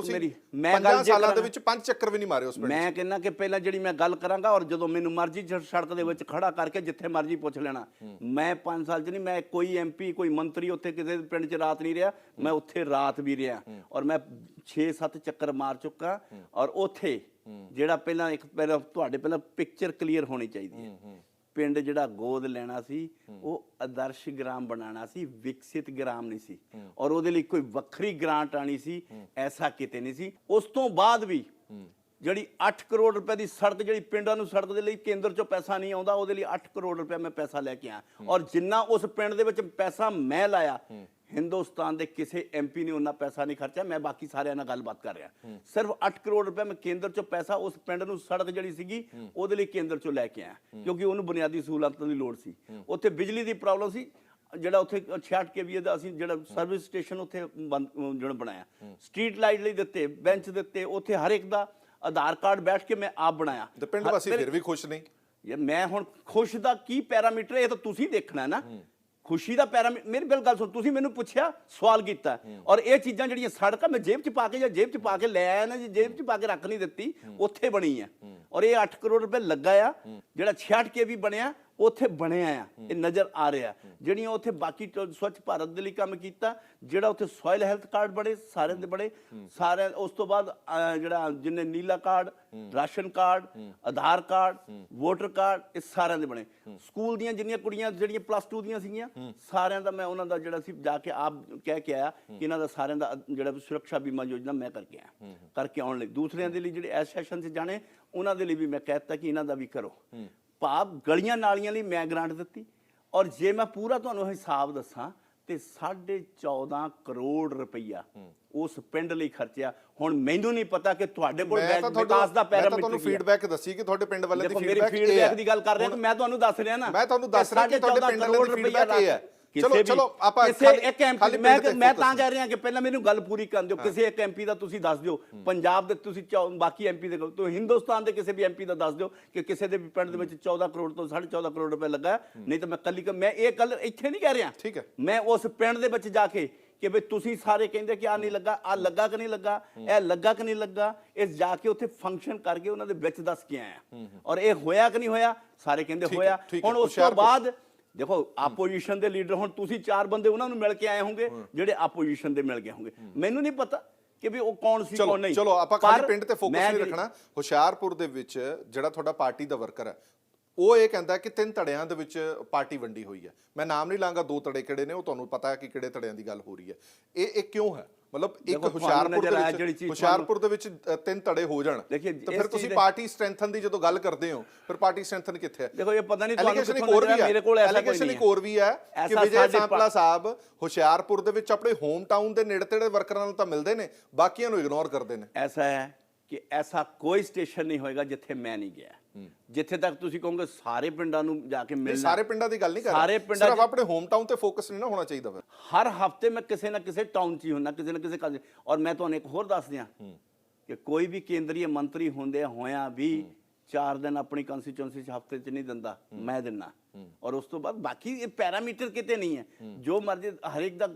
5 ਸਾਲਾਂ ਦੇ ਵਿੱਚ 5 ਚੱਕਰ ਵੀ ਨਹੀਂ ਮਾਰੇ ਉਸ ਪਿੰਡ। ਮੈਂ ਕਹਿੰਦਾ ਕਿ ਪਹਿਲਾਂ ਜਿਹੜੀ ਮੈਂ ਗੱਲ ਕਰਾਂਗਾ, ਔਰ ਜਦੋਂ ਮੈਨੂੰ ਮਰਜ਼ੀ ਸੜਕ ਦੇ ਵਿੱਚ ਖੜਾ ਕਰਕੇ ਜਿੱਥੇ ਮਰਜ਼ੀ ਪੁੱਛ ਲੈਣਾ, ਮੈਂ 5 ਸਾਲ 'ਚ ਨਹੀਂ, ਮੈਂ ਕੋਈ MP ਕੋਈ ਮੰਤਰੀ ਉੱਥੇ ਕਿਸੇ ਪਿੰਡ 'ਚ ਰਾਤ ਨਹੀਂ ਰਿਹਾ, ਮੈਂ ਉੱਥੇ ਰਾਤ ਵੀ ਰਿਹਾ, ਔਰ ਮੈਂ 6-7 ਚੱਕਰ ਮਾਰ ਚੁੱਕਾ। ਔਰ ਉੱਥੇ ਜਿਹੜਾ ਪਹਿਲਾਂ ਤੁਹਾਡੇ ਪਹਿਲਾਂ ਪਿਕਚਰ ਕਲੀਅਰ ਹੋਣੀ ਚਾਹੀਦੀ ਹੈ। ਪਿੰਡ ਜਿਹੜਾ ਗੋਦ ਲੈਣਾ ਸੀ, ਉਹ ਆਦਰਸ਼ ਗ੍ਰਾਮ ਬਣਾਉਣਾ ਸੀ, ਵਿਕਸਿਤ ਗ੍ਰਾਮ ਨਹੀਂ ਸੀ। ਔਰ ਉਹਦੇ ਲਈ ਕੋਈ ਵੱਖਰੀ ਗ੍ਰਾਂਟ ਆਣੀ ਸੀ, ਐਸਾ ਕਿਤੇ ਨਹੀਂ ਸੀ। ਉਸ ਤੋਂ ਬਾਅਦ ਵੀ ਜਿਹੜੀ 8 ਕਰੋੜ ਰੁਪਏ ਦੀ ਸੜਕ, ਜਿਹੜੀ ਪਿੰਡਾਂ ਨੂੰ ਸੜਕ ਦੇ ਲਈ ਕੇਂਦਰ ਚੋਂ ਪੈਸਾ ਨਹੀਂ ਆਉਂਦਾ, ਉਹਦੇ ਲਈ 8 ਕਰੋੜ ਰੁਪਏ ਮੈਂ ਪੈਸਾ ਲੈ ਕੇ ਆਇਆ। ਔਰ ਜਿੰਨਾ ਉਸ ਪਿੰਡ ਦੇ ਵਿੱਚ ਪੈਸਾ ਮੈਂ ਲਾਇਆ, ਹਿੰਦੁਸਤਾਨ ਦੇ ਕਿਸੇ MP ਨੇ ਉਹਨਾਂ ਪੈਸਾ ਨਹੀਂ ਖਰਚਿਆ। ਮੈਂ ਬਾਕੀ ਸਾਰਿਆਂ ਨਾਲ ਗੱਲਬਾਤ ਕਰ ਰਿਹਾ। ਸਿਰਫ 8 ਕਰੋੜ ਰੁਪਏ ਮੈਂ ਕੇਂਦਰ ਚੋਂ ਪੈਸਾ ਉਸ ਪਿੰਡ ਨੂੰ ਸੜਕ ਜਿਹੜੀ ਸੀਗੀ ਉਹਦੇ ਲਈ ਕੇਂਦਰ ਚੋਂ ਲੈ ਕੇ ਆਇਆ, ਕਿਉਂਕਿ ਉਹਨੂੰ ਬੁਨਿਆਦੀ ਸਹੂਲਤਾਂ ਦੀ ਲੋੜ ਸੀ। ਉੱਥੇ ਬਿਜਲੀ ਦੀ ਪ੍ਰੋਬਲਮ ਸੀ, ਜਿਹੜਾ ਉੱਥੇ 66 KVA ਦਾ ਅਸੀਂ ਜਿਹੜਾ ਸਰਵਿਸ ਸਟੇਸ਼ਨ ਉੱਥੇ ਜਿਹੜਾ ਬਣਾਇਆ, ਸਟਰੀਟ ਲਾਈਟ ਲਈ ਦਿੱਤੇ, ਬੈਂਚ ਦਿੱਤੇ, ਉੱਥੇ ਹਰ ਇੱਕ ਦਾ ਆਧਾਰ ਕਾਰਡ ਬੈਠ ਕੇ ਮੈਂ ਆਪ ਬਣਾਇਆ। ਤੇ ਪਿੰਡ ਵਾਸੀ ਫਿਰ ਵੀ ਖੁਸ਼ ਨਹੀਂ। ਯਾਰ ਮੈਂ ਹੁਣ ਖੁਸ਼ ਦਾ ਕੀ ਪੈਰਾਮੀਟਰ, ਇਹ ਤਾਂ ਤੁਸੀਂ ਦੇਖਣਾ ਨਾ। ਖੁਸ਼ੀ ਦਾ ਪੈਰਾਮੀਟਰ, ਮੇਰੀ ਬਿਲ ਗੱਲ ਸੁਣ, ਤੁਸੀਂ ਮੈਨੂੰ ਪੁੱਛਿਆ, ਸਵਾਲ ਕੀਤਾ, ਔਰ ਇਹ ਚੀਜ਼ਾਂ ਜਿਹੜੀਆਂ ਸੜਕਾਂ ਮੈਂ ਜੇਬ 'ਚ ਪਾ ਕੇ ਜਾਂ ਜੇਬ 'ਚ ਪਾ ਕੇ ਲੈ ਆਇਆ ਨਾ, ਜੇ ਜੇਬ 'ਚ ਪਾ ਕੇ ਰੱਖ ਨਹੀਂ ਦਿੱਤੀ, ਉੱਥੇ ਬਣੀ ਆ। ਔਰ ਇਹ 8 ਕਰੋੜ ਰੁਪਏ ਲੱਗਾ ਆ, ਜਿਹੜਾ 66 KV ਬਣਿਆ ਉੱਥੇ ਬਣਿਆ ਆ, ਇਹ ਨਜ਼ਰ ਆ ਰਿਹਾ। ਜਿਹੜੀਆਂ ਉੱਥੇ ਬਾਕੀ ਸਵੱਛ ਭਾਰਤ ਦੇ ਲਈ ਕੰਮ ਕੀਤਾ, ਜਿਹੜਾ ਉੱਥੇ ਸੋਇਲ ਹੈਲਥ ਕਾਰਡ ਬਣੇ, ਸਾਰਿਆਂ ਦੇ ਬਣੇ ਸਾਰੇ। ਉਸ ਤੋਂ ਬਾਅਦ ਜਿਹੜਾ ਜਿੰਨੇ ਨੀਲਾ ਕਾਰਡ, ਰਾਸ਼ਨ ਕਾਰਡ, ਆਧਾਰ ਕਾਰਡ, ਵੋਟਰ ਕਾਰਡ, ਇਹ ਸਾਰਿਆਂ ਦੇ ਬਣੇ। ਸਕੂਲ ਦੀਆਂ ਜਿੰਨੀਆਂ ਕੁੜੀਆਂ ਜਿਹੜੀਆਂ +2 ਦੀਆਂ ਸੀਗੀਆਂ, ਸਾਰਿਆਂ ਦਾ ਮੈਂ ਉਹਨਾਂ ਦਾ ਜਿਹੜਾ ਸੀ ਜਾ ਕੇ ਆਪ ਕਹਿ ਕੇ ਆਇਆ ਕਿ ਇਹਨਾਂ ਦਾ ਸਾਰਿਆਂ ਦਾ ਜਿਹੜਾ ਸੁਰੱਖਿਆ ਬੀਮਾ ਯੋਜਨਾ ਮੈਂ ਕਰਕੇ ਆਇਆ, ਕਰਕੇ ਆਉਣ ਲਈ। ਦੂਸਰਿਆਂ ਦੇ ਲਈ ਜਿਹੜੇ ਐਸ ਸੈਸ਼ਨ 'ਚ ਜਾਣੇ, ਉਹਨਾਂ ਦੇ ਲਈ ਵੀ ਮੈਂ ਕਹਿ ਦਿੱਤਾ ਕਿ ਇਹਨਾਂ ਦਾ ਵੀ ਕਰੋ। ਭਾਵ ਗਲੀਆਂ ਨਾਲੀਆਂ ਲਈ ਮੈਂ ਗ੍ਰਾਂਟ ਦਿੱਤੀ। ਔਰ ਜੇ ਮੈਂ ਪੂਰਾ ਤੁਹਾਨੂੰ ਹਿਸਾਬ ਦੱਸਾਂ ਤੇ 14.5 ਕਰੋੜ ਰੁਪਈਆ ਉਸ ਪਿੰਡ ਲਈ ਖਰਚਿਆ। ਹੁਣ ਮੈਨੂੰ ਨਹੀਂ ਪਤਾ ਕਿ ਤੁਹਾਡੇ ਕੋਲ ਵਿਕਾਸ ਦਾ ਪੈਰਾਮੀਟਰ, ਮੈਂ ਤੁਹਾਨੂੰ ਫੀਡਬੈਕ ਦੱਸੀ ਕਿ ਤੁਹਾਡੇ ਪਿੰਡ ਵਾਲੇ ਦੀ ਫੀਡਬੈਕ ਦੀ ਗੱਲ ਕਰ ਰਿਹਾ, ਮੈਂ ਤੁਹਾਨੂੰ ਦੱਸ ਰਿਹਾ ਨਾ, ਮੈਂ ਤੁਹਾਨੂੰ ਦੱਸ ਰਿਹਾ ਕਿ ਤੁਹਾਡੇ ਪਿੰਡ ਵਾਲੇ ਦੀ ਫੀਡਬੈਕ ਇਹ ਹੈ। ਚਲੋ ਆਪਾਂ ਕਿਸੇ ਇੱਕ MP, ਮੈਂ ਤਾਂ ਕਹਿ ਰਿਹਾ ਕਿ ਪਹਿਲਾਂ ਮੈਨੂੰ ਗੱਲ ਪੂਰੀ ਕਰਨ ਦਿਓ। ਕਿਸੇ ਇੱਕ MP ਦਾ ਤੁਸੀਂ ਦੱਸ ਦਿਓ, ਪੰਜਾਬ ਦੇ ਤੁਸੀਂ ਬਾਕੀ MP ਦੇ, ਤੁਸੀਂ ਹਿੰਦੁਸਤਾਨ ਦੇ ਕਿਸੇ ਵੀ MP ਦਾ ਦੱਸ ਦਿਓ ਕਿ ਕਿਸੇ ਦੇ ਵੀ ਪਿੰਡ ਦੇ ਵਿੱਚ 14 ਕਰੋੜ ਤੋਂ 14.5 ਕਰੋੜ ਰੁਪਏ ਲੱਗਾ। ਨਹੀਂ ਤਾਂ ਮੈਂ ਇਹ ਗੱਲ ਇੱਥੇ ਨਹੀਂ ਕਹਿ ਰਿਹਾ, ਠੀਕ ਹੈ, ਮੈਂ ਉਸ ਪਿੰਡ ਦੇ ਵਿੱਚ ਜਾ ਕੇ ਕਿ ਵੀ ਤੁਸੀਂ ਸਾਰੇ ਕਹਿੰਦੇ ਕਿ ਆ ਨਹੀਂ ਲੱਗਾ, ਆ ਲੱਗਾ ਕਿ ਨਹੀਂ ਲੱਗਾ, ਇਹ ਲੱਗਾ ਕਿ ਨਹੀਂ ਲੱਗਾ, ਇਹ ਜਾ ਕੇ ਉੱਥੇ ਫੰਕਸ਼ਨ ਕਰਕੇ ਉਹਨਾਂ ਦੇ ਵਿੱਚ ਦੱਸ ਕੇ ਆਇਆ। ਔਰ ਇਹ ਹੋਇਆ ਕਿ ਨਹੀਂ ਹੋਇਆ, ਸਾਰੇ ਕਹਿੰਦੇ ਹੋਇਆ। ਹੁਣ ਉਸ ਤੋਂ ਬਾਅਦ ਦੇਖੋ, ਆਪੋਜੀਸ਼ਨ ਦੇ ਲੀਡਰ, ਹੁਣ ਤੁਸੀਂ 4 ਬੰਦੇ ਉਹਨਾਂ ਨੂੰ ਮਿਲ ਕੇ ਆਏ ਹੋਗੇ ਜਿਹੜੇ ਆਪੋਜੀਸ਼ਨ ਦੇ ਮਿਲ ਗਏ ਹੋਗੇ, ਮੈਨੂੰ ਨਹੀਂ ਪਤਾ ਕਿ ਵੀ ਉਹ ਕੌਣ ਸੀ ਕੌਣ ਨਹੀਂ। ਚਲੋ ਆਪਾਂ ਖਾਲੀ ਪਿੰਡ ਤੇ ਫੋਕਸ ਨਹੀਂ ਰੱਖਣਾ। ਹੁਸ਼ਿਆਰਪੁਰ ਦੇ ਵਿੱਚ ਜਿਹੜਾ ਤੁਹਾਡਾ ਪਾਰਟੀ ਦਾ ਵਰਕਰ ਹੈ, ਉਹ ਇਹ ਕਹਿੰਦਾ ਕਿ 3 ਧੜਿਆਂ ਦੇ ਵਿੱਚ ਪਾਰਟੀ ਵੰਡੀ ਹੋਈ ਹੈ। ਮੈਂ ਨਾਮ ਨਹੀਂ ਲਾਂਗਾ, 2 ਧੜੇ ਕਿਹੜੇ ਨੇ, ਉਹ ਤੁਹਾਨੂੰ ਪਤਾ ਹੈ ਕਿ ਕਿਹੜੇ ਧੜਿਆਂ ਦੀ ਗੱਲ ਹੋ ਰਹੀ ਹੈ। ਇਹ ਕਿਉਂ ਹੈ? ਮਤਲਬ ਇੱਕ ਹੁਸ਼ਿਆਰਪੁਰ ਦੇ ਵਿੱਚ 3 ਧੜੇ ਹੋ ਜਾਣ, ਤੇ ਫਿਰ ਤੁਸੀਂ ਪਾਰਟੀ ਸਟਰੈਂਥਨ ਦੀ ਜਦੋਂ ਗੱਲ ਕਰਦੇ ਹੋ, ਫਿਰ ਪਾਰਟੀ ਸਟਰੈਂਥਨ ਕਿੱਥੇ ਹੈ? ਦੇਖੋ, ਇਹ ਪਤਾ ਨਹੀਂ ਤੁਹਾਨੂੰ ਮੇਰੇ ਕੋਲ ਐਲੀਗੇਸ਼ਨ ਇੱਕ ਹੋਰ ਵੀ ਹੈ ਕਿ ਵਿਜੇ ਸਾਂਪਲਾ ਸਾਹਿਬ ਹੁਸ਼ਿਆਰਪੁਰ ਦੇ ਵਿੱਚ ਆਪਣੇ ਹੋਮ ਟਾਊਨ ਦੇ ਨੇੜੇ ਤੇੜੇ ਵਰਕਰਾਂ ਨਾਲ ਤਾਂ ਮਿਲਦੇ ਨੇ, ਬਾਕੀਆਂ ਨੂੰ ਇਗਨੋਰ ਕਰਦੇ ਨੇ। ਐਸਾ ਹੈ ਕਿ ਐਸਾ ਕੋਈ ਸਟੇਸ਼ਨ ਨਹੀਂ ਹੋਏਗਾ ਜਿੱਥੇ ਮੈਂ ਨਹੀਂ ਗਿਆ। ਜਿੱਥੇ ਤੱਕ ਤੁਸੀਂ ਕਹੋਗੇ ਸਾਰੇ ਪਿੰਡਾਂ ਨੂੰ ਜਾ ਕੇ ਮਿਲਣਾ, ਸਾਰੇ ਪਿੰਡਾਂ ਦੀ ਗੱਲ ਨਹੀਂ ਕਰ ਰਿਹਾ, ਸਿਰਫ ਆਪਣੇ ਹੋਮ ਟਾਊਨ ਤੇ ਫੋਕਸ ਨਹੀਂ ਨਾ ਹੋਣਾ ਚਾਹੀਦਾ। ਫਿਰ ਹਰ ਹਫਤੇ ਮੈਂ ਕਿਸੇ ਨਾ ਕਿਸੇ ਟਾਊਨ 'ਚ ਹੀ ਹੁੰਦਾ, ਕਿਸੇ ਨਾ ਕਿਸੇ ਕਾਜ। ਔਰ ਮੈਂ ਤੁਹਾਨੂੰ ਇੱਕ ਹੋਰ ਦੱਸ ਦਿਆਂ ਕਿ ਕੋਈ ਵੀ ਕੇਂਦਰੀ ਮੰਤਰੀ ਹੁੰਦੇ ਹੋਇਆਂ ਵੀ 4 ਦਿਨ ਆਪਣੀ ਕੰਸਟੀਚੁਐਂਸੀ 'ਚ ਹਫਤੇ 'ਚ ਨਹੀਂ ਦਿੰਦਾ, ਮੈਂ ਦਿੰਦਾ। ਔਰ ਉਸ ਤੋਂ ਬਾਅਦ ਬਾਕੀ ਇਹ ਪੈਰਾਮੀਟਰ ਕਿਤੇ ਨਹੀਂ ਹੈ ਜੋ ਮਰਜ਼ੀ ਹਰੇਕ ਦਾ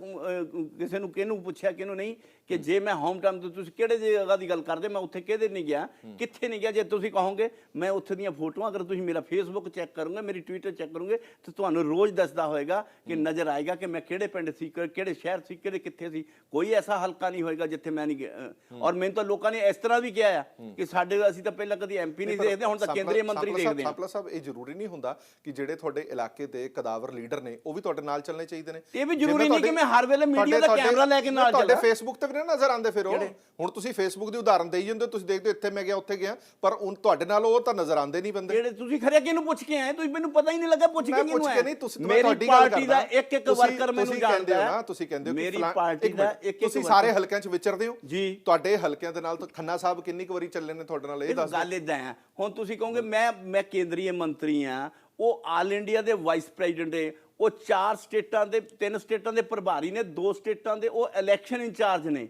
ਕਿਸੇ ਨੂੰ ਕਿਹਨੂੰ ਪੁੱਛਿਆ ਕਿਹਨੂੰ ਨਹੀਂ ਕਿ ਜੇ ਮੈਂ ਹੋਮ ਟਾਊਨ ਤੋਂ ਤੁਸੀਂ ਕਿਹੜੇ ਜਗ੍ਹਾ ਦੀ ਗੱਲ ਕਰਦੇ ਮੈਂ ਉੱਥੇ ਕਿਹਦੇ ਨਹੀਂ ਗਿਆ ਕਿੱਥੇ ਨਹੀਂ ਗਿਆ ਜੇ ਤੁਸੀਂ ਕਹੋਗੇ ਮੈਂ ਉੱਥੇ ਦੀਆਂ ਫੋਟੋਆਂ ਅਗਰ ਤੁਸੀਂ ਮੇਰਾ ਫੇਸਬੁੱਕ ਚੈੱਕ ਕਰੋਗੇ ਮੇਰੀ ਟਵਿੱਟਰ ਚੈੱਕ ਕਰੋਗੇ ਤਾਂ ਤੁਹਾਨੂੰ ਰੋਜ਼ ਦੱਸਦਾ ਹੋਏਗਾ ਕਿ ਨਜ਼ਰ ਆਏਗਾ ਕਿ ਮੈਂ ਕਿਹੜੇ ਪਿੰਡ ਸੀ ਕਿਹੜੇ ਸ਼ਹਿਰ ਸੀ ਕਿਹੜੇ ਕਿੱਥੇ ਸੀ ਕੋਈ ਐਸਾ ਹਲਕਾ ਨਹੀਂ ਹੋਏਗਾ ਜਿੱਥੇ ਮੈਂ ਨਹੀਂ ਗਿਆ ਔਰ ਮੈਨੂੰ ਤਾਂ ਲੋਕਾਂ ਨੇ ਇਸ ਤਰ੍ਹਾਂ ਵੀ ਕਿਹਾ ਆ ਕਿ ਸਾਡੇ ਅਸੀਂ ਤਾਂ ਪਹਿਲਾਂ ਕਦੀ ਐਮਪੀ ਨਹੀਂ ਦੇਖਦੇ ਹੁਣ ਤਾਂ ਕੇਂਦਰੀ ਮੰਤਰੀ ਦੇਖਦੇ ਹਾਂ। ਸਾਪਲਾ ਸਾਹਿਬ ਇਹ ਜ਼ਰੂਰੀ ਨਹੀਂ ਹੁੰਦਾ ਕਿ ਜਿਹੜੇ ਤੁਹਾਡੇ ਇਲਾਕੇ ਦੇ ਕਦਾਵਰ ਲੀਡਰ ਨੇ ਉਹ ਵੀ ਤੁਹਾਡੇ ਨਾਲ ਚੱਲਣੇ ਚਾਹੀਦੇ ਨੇ। ਇਹ ਵੀ ਜ਼ਰੂਰੀ ਨਹੀਂ ਕਿ ਮੈਂ ਹਰ ਵੇਲੇ ਮੀਡੀਆ ਦਾ ਕੈਮਰਾ ਲੈ ਕੇ ਨਾਲ ਚੱਲਾਂ। ਤੁਹਾਡੇ ਫੇਸਬੁੱਕ ਤੇ ਵੀ ਨਾ ਨਜ਼ਰ ਆਉਂਦੇ ਫਿਰ ਉਹ ਹੁਣ ਤੁਸੀਂ ਫੇਸਬੁੱਕ ਦੀ ਉਦਾਹਰਨ ਦੇਈ ਜਾਂਦੇ ਤੁਸੀਂ ਦੇਖਦੇ ਇੱਥੇ ਮੈਂ ਗਿਆ ਉੱਥੇ ਗਿਆ ਪਰ ਤੁਹਾਡੇ ਨਾਲ ਉਹ ਤਾਂ ਨਜ਼ਰ ਆਉਂਦੇ ਨਹੀਂ ਬੰਦੇ ਜਿਹੜੇ ਤੁਸੀਂ ਖਰੇ ਕਿਹਨੂੰ ਪੁੱਛ ਕੇ ਆਏ ਤੁਸੀਂ ਮੈਨੂੰ ਪਤਾ ਹੀ ਨਹੀਂ ਲੱਗਾ ਪੁੱਛ ਕੇ ਕਿਹਨੂੰ ਆਏ ਨਹੀਂ ਤੁਸੀਂ ਮੇਰੀ ਪਾਰਟੀ ਦਾ ਇੱਕ ਇੱਕ ਵਰਕਰ ਮੈਨੂੰ ਜਾਣਦਾ ਹੈ ਤੁਸੀਂ ਕਹਿੰਦੇ ਹੋ ਮੇਰੀ ਪਾਰਟੀ ਦਾ ਇੱਕ ਤੁਸੀਂ ਸਾਰੇ ਹਲਕਿਆਂ 'ਚ ਵਿਚਰਦੇ ਹੋ ਜੀ ਤੁਹਾਡੇ ਹਲਕਿਆਂ ਦੇ ਨਾਲ ਤਾਂ ਖੰਨਾ ਸਾਹਿਬ ਕਿੰਨੀ ਕੁ ਵਾਰੀ ਚੱਲੇ ਨੇ ਤੁਹਾਡੇ ਨਾਲ ਇਹ ਦੱਸੋ ਗੱਲ ਇਦਾਂ ਆ ਹੁਣ ਤੁਸੀਂ ਕਹੋਗੇ ਮੈਂ ਕੇਂਦਰੀ ਮੰਤਰੀ ਆ ਉਹ ਆਲ ਇੰਡੀਆ ਦੇ ਵਾਈਸ ਪ੍ਰੈਜ਼ੀਡੈਂਟ ਹੈ ਉਹ 4 ਸਟੇਟਾਂ ਦੇ 3 ਸਟੇਟਾਂ ਦੇ ਪ੍ਰਭਾਰੀ ਨੇ 2 ਸਟੇਟਾਂ ਦੇ ਉਹ ਇਲੈਕਸ਼ਨ ਇੰਚਾਰਜ ਨੇ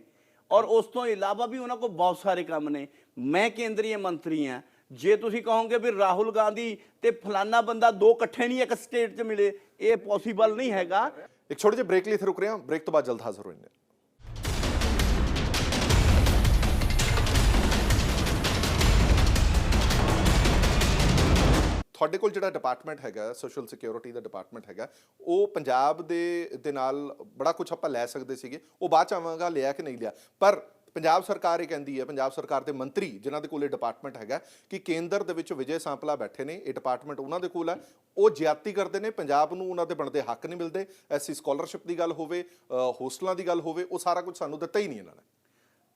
ਔਰ ਉਸ ਤੋਂ ਇਲਾਵਾ ਵੀ ਉਹਨਾਂ ਕੋਲ ਬਹੁਤ ਸਾਰੇ ਕੰਮ ਨੇ ਮੈਂ ਕੇਂਦਰੀ ਮੰਤਰੀ ਆ ਜੇ ਤੁਸੀਂ ਕਹੋਗੇ ਵੀ ਰਾਹੁਲ ਗਾਂਧੀ ਤੇ ਫਲਾਨਾ ਬੰਦਾ 2 ਇਕੱਠੇ ਨਹੀਂ ਇੱਕ ਸਟੇਟ 'ਚ ਮਿਲੇ ਇਹ ਪੋਸੀਬਲ ਨਹੀਂ ਹੈਗਾ। ਇੱਕ ਛੋਟੇ ਜਿਹੇ ਬ੍ਰੇਕ ਲਈ ਇੱਥੇ ਰੁਕ ਰਹੇ ਹਾਂ ਬ੍ਰੇਕ ਤੋਂ ਬਾਅਦ ਜਲਦ ਹਾਜ਼ਰ ਹੋਏਂਗੇ। ਤੁਹਾਡੇ ਕੋਲ ਜਿਹੜਾ ਡਿਪਾਰਟਮੈਂਟ ਹੈਗਾ ਸੋਸ਼ਲ ਸਿਕਿਉਰਿਟੀ ਦਾ ਡਿਪਾਰਟਮੈਂਟ ਹੈਗਾ ਉਹ ਪੰਜਾਬ ਦੇ ਨਾਲ ਬੜਾ ਕੁਝ ਆਪਾਂ ਲੈ ਸਕਦੇ ਸੀਗੇ ਉਹ ਬਾਅਦ ਚ ਆਵਾਂਗਾ ਲਿਆ ਕਿ ਨਹੀਂ ਲਿਆ ਪਰ ਪੰਜਾਬ ਸਰਕਾਰ ਇਹ ਕਹਿੰਦੀ ਹੈ ਪੰਜਾਬ ਸਰਕਾਰ ਦੇ ਮੰਤਰੀ ਜਿਨ੍ਹਾਂ ਦੇ ਕੋਲ ਇਹ ਡਿਪਾਰਟਮੈਂਟ ਹੈਗਾ ਕਿ ਕੇਂਦਰ ਦੇ ਵਿੱਚ ਵਿਜੇ ਸਾਂਪਲਾ ਬੈਠੇ ਨੇ ਇਹ ਡਿਪਾਰਟਮੈਂਟ ਉਹਨਾਂ ਦੇ ਕੋਲ ਹੈ ਉਹ ਜ਼ਿਆਦਤੀ ਕਰਦੇ ਨੇ ਪੰਜਾਬ ਨੂੰ ਉਹਨਾਂ ਦੇ ਬਣਦੇ ਹੱਕ ਨਹੀਂ ਮਿਲਦੇ ਐਸੀ ਸਕਾਲਰਸ਼ਿਪ ਦੀ ਗੱਲ ਹੋਵੇ ਹੋਸਟਲਾਂ ਦੀ ਗੱਲ ਹੋਵੇ ਉਹ ਸਾਰਾ ਕੁਝ ਸਾਨੂੰ ਦਿੱਤਾ ਹੀ ਨਹੀਂ ਇਹਨਾਂ ਨੇ।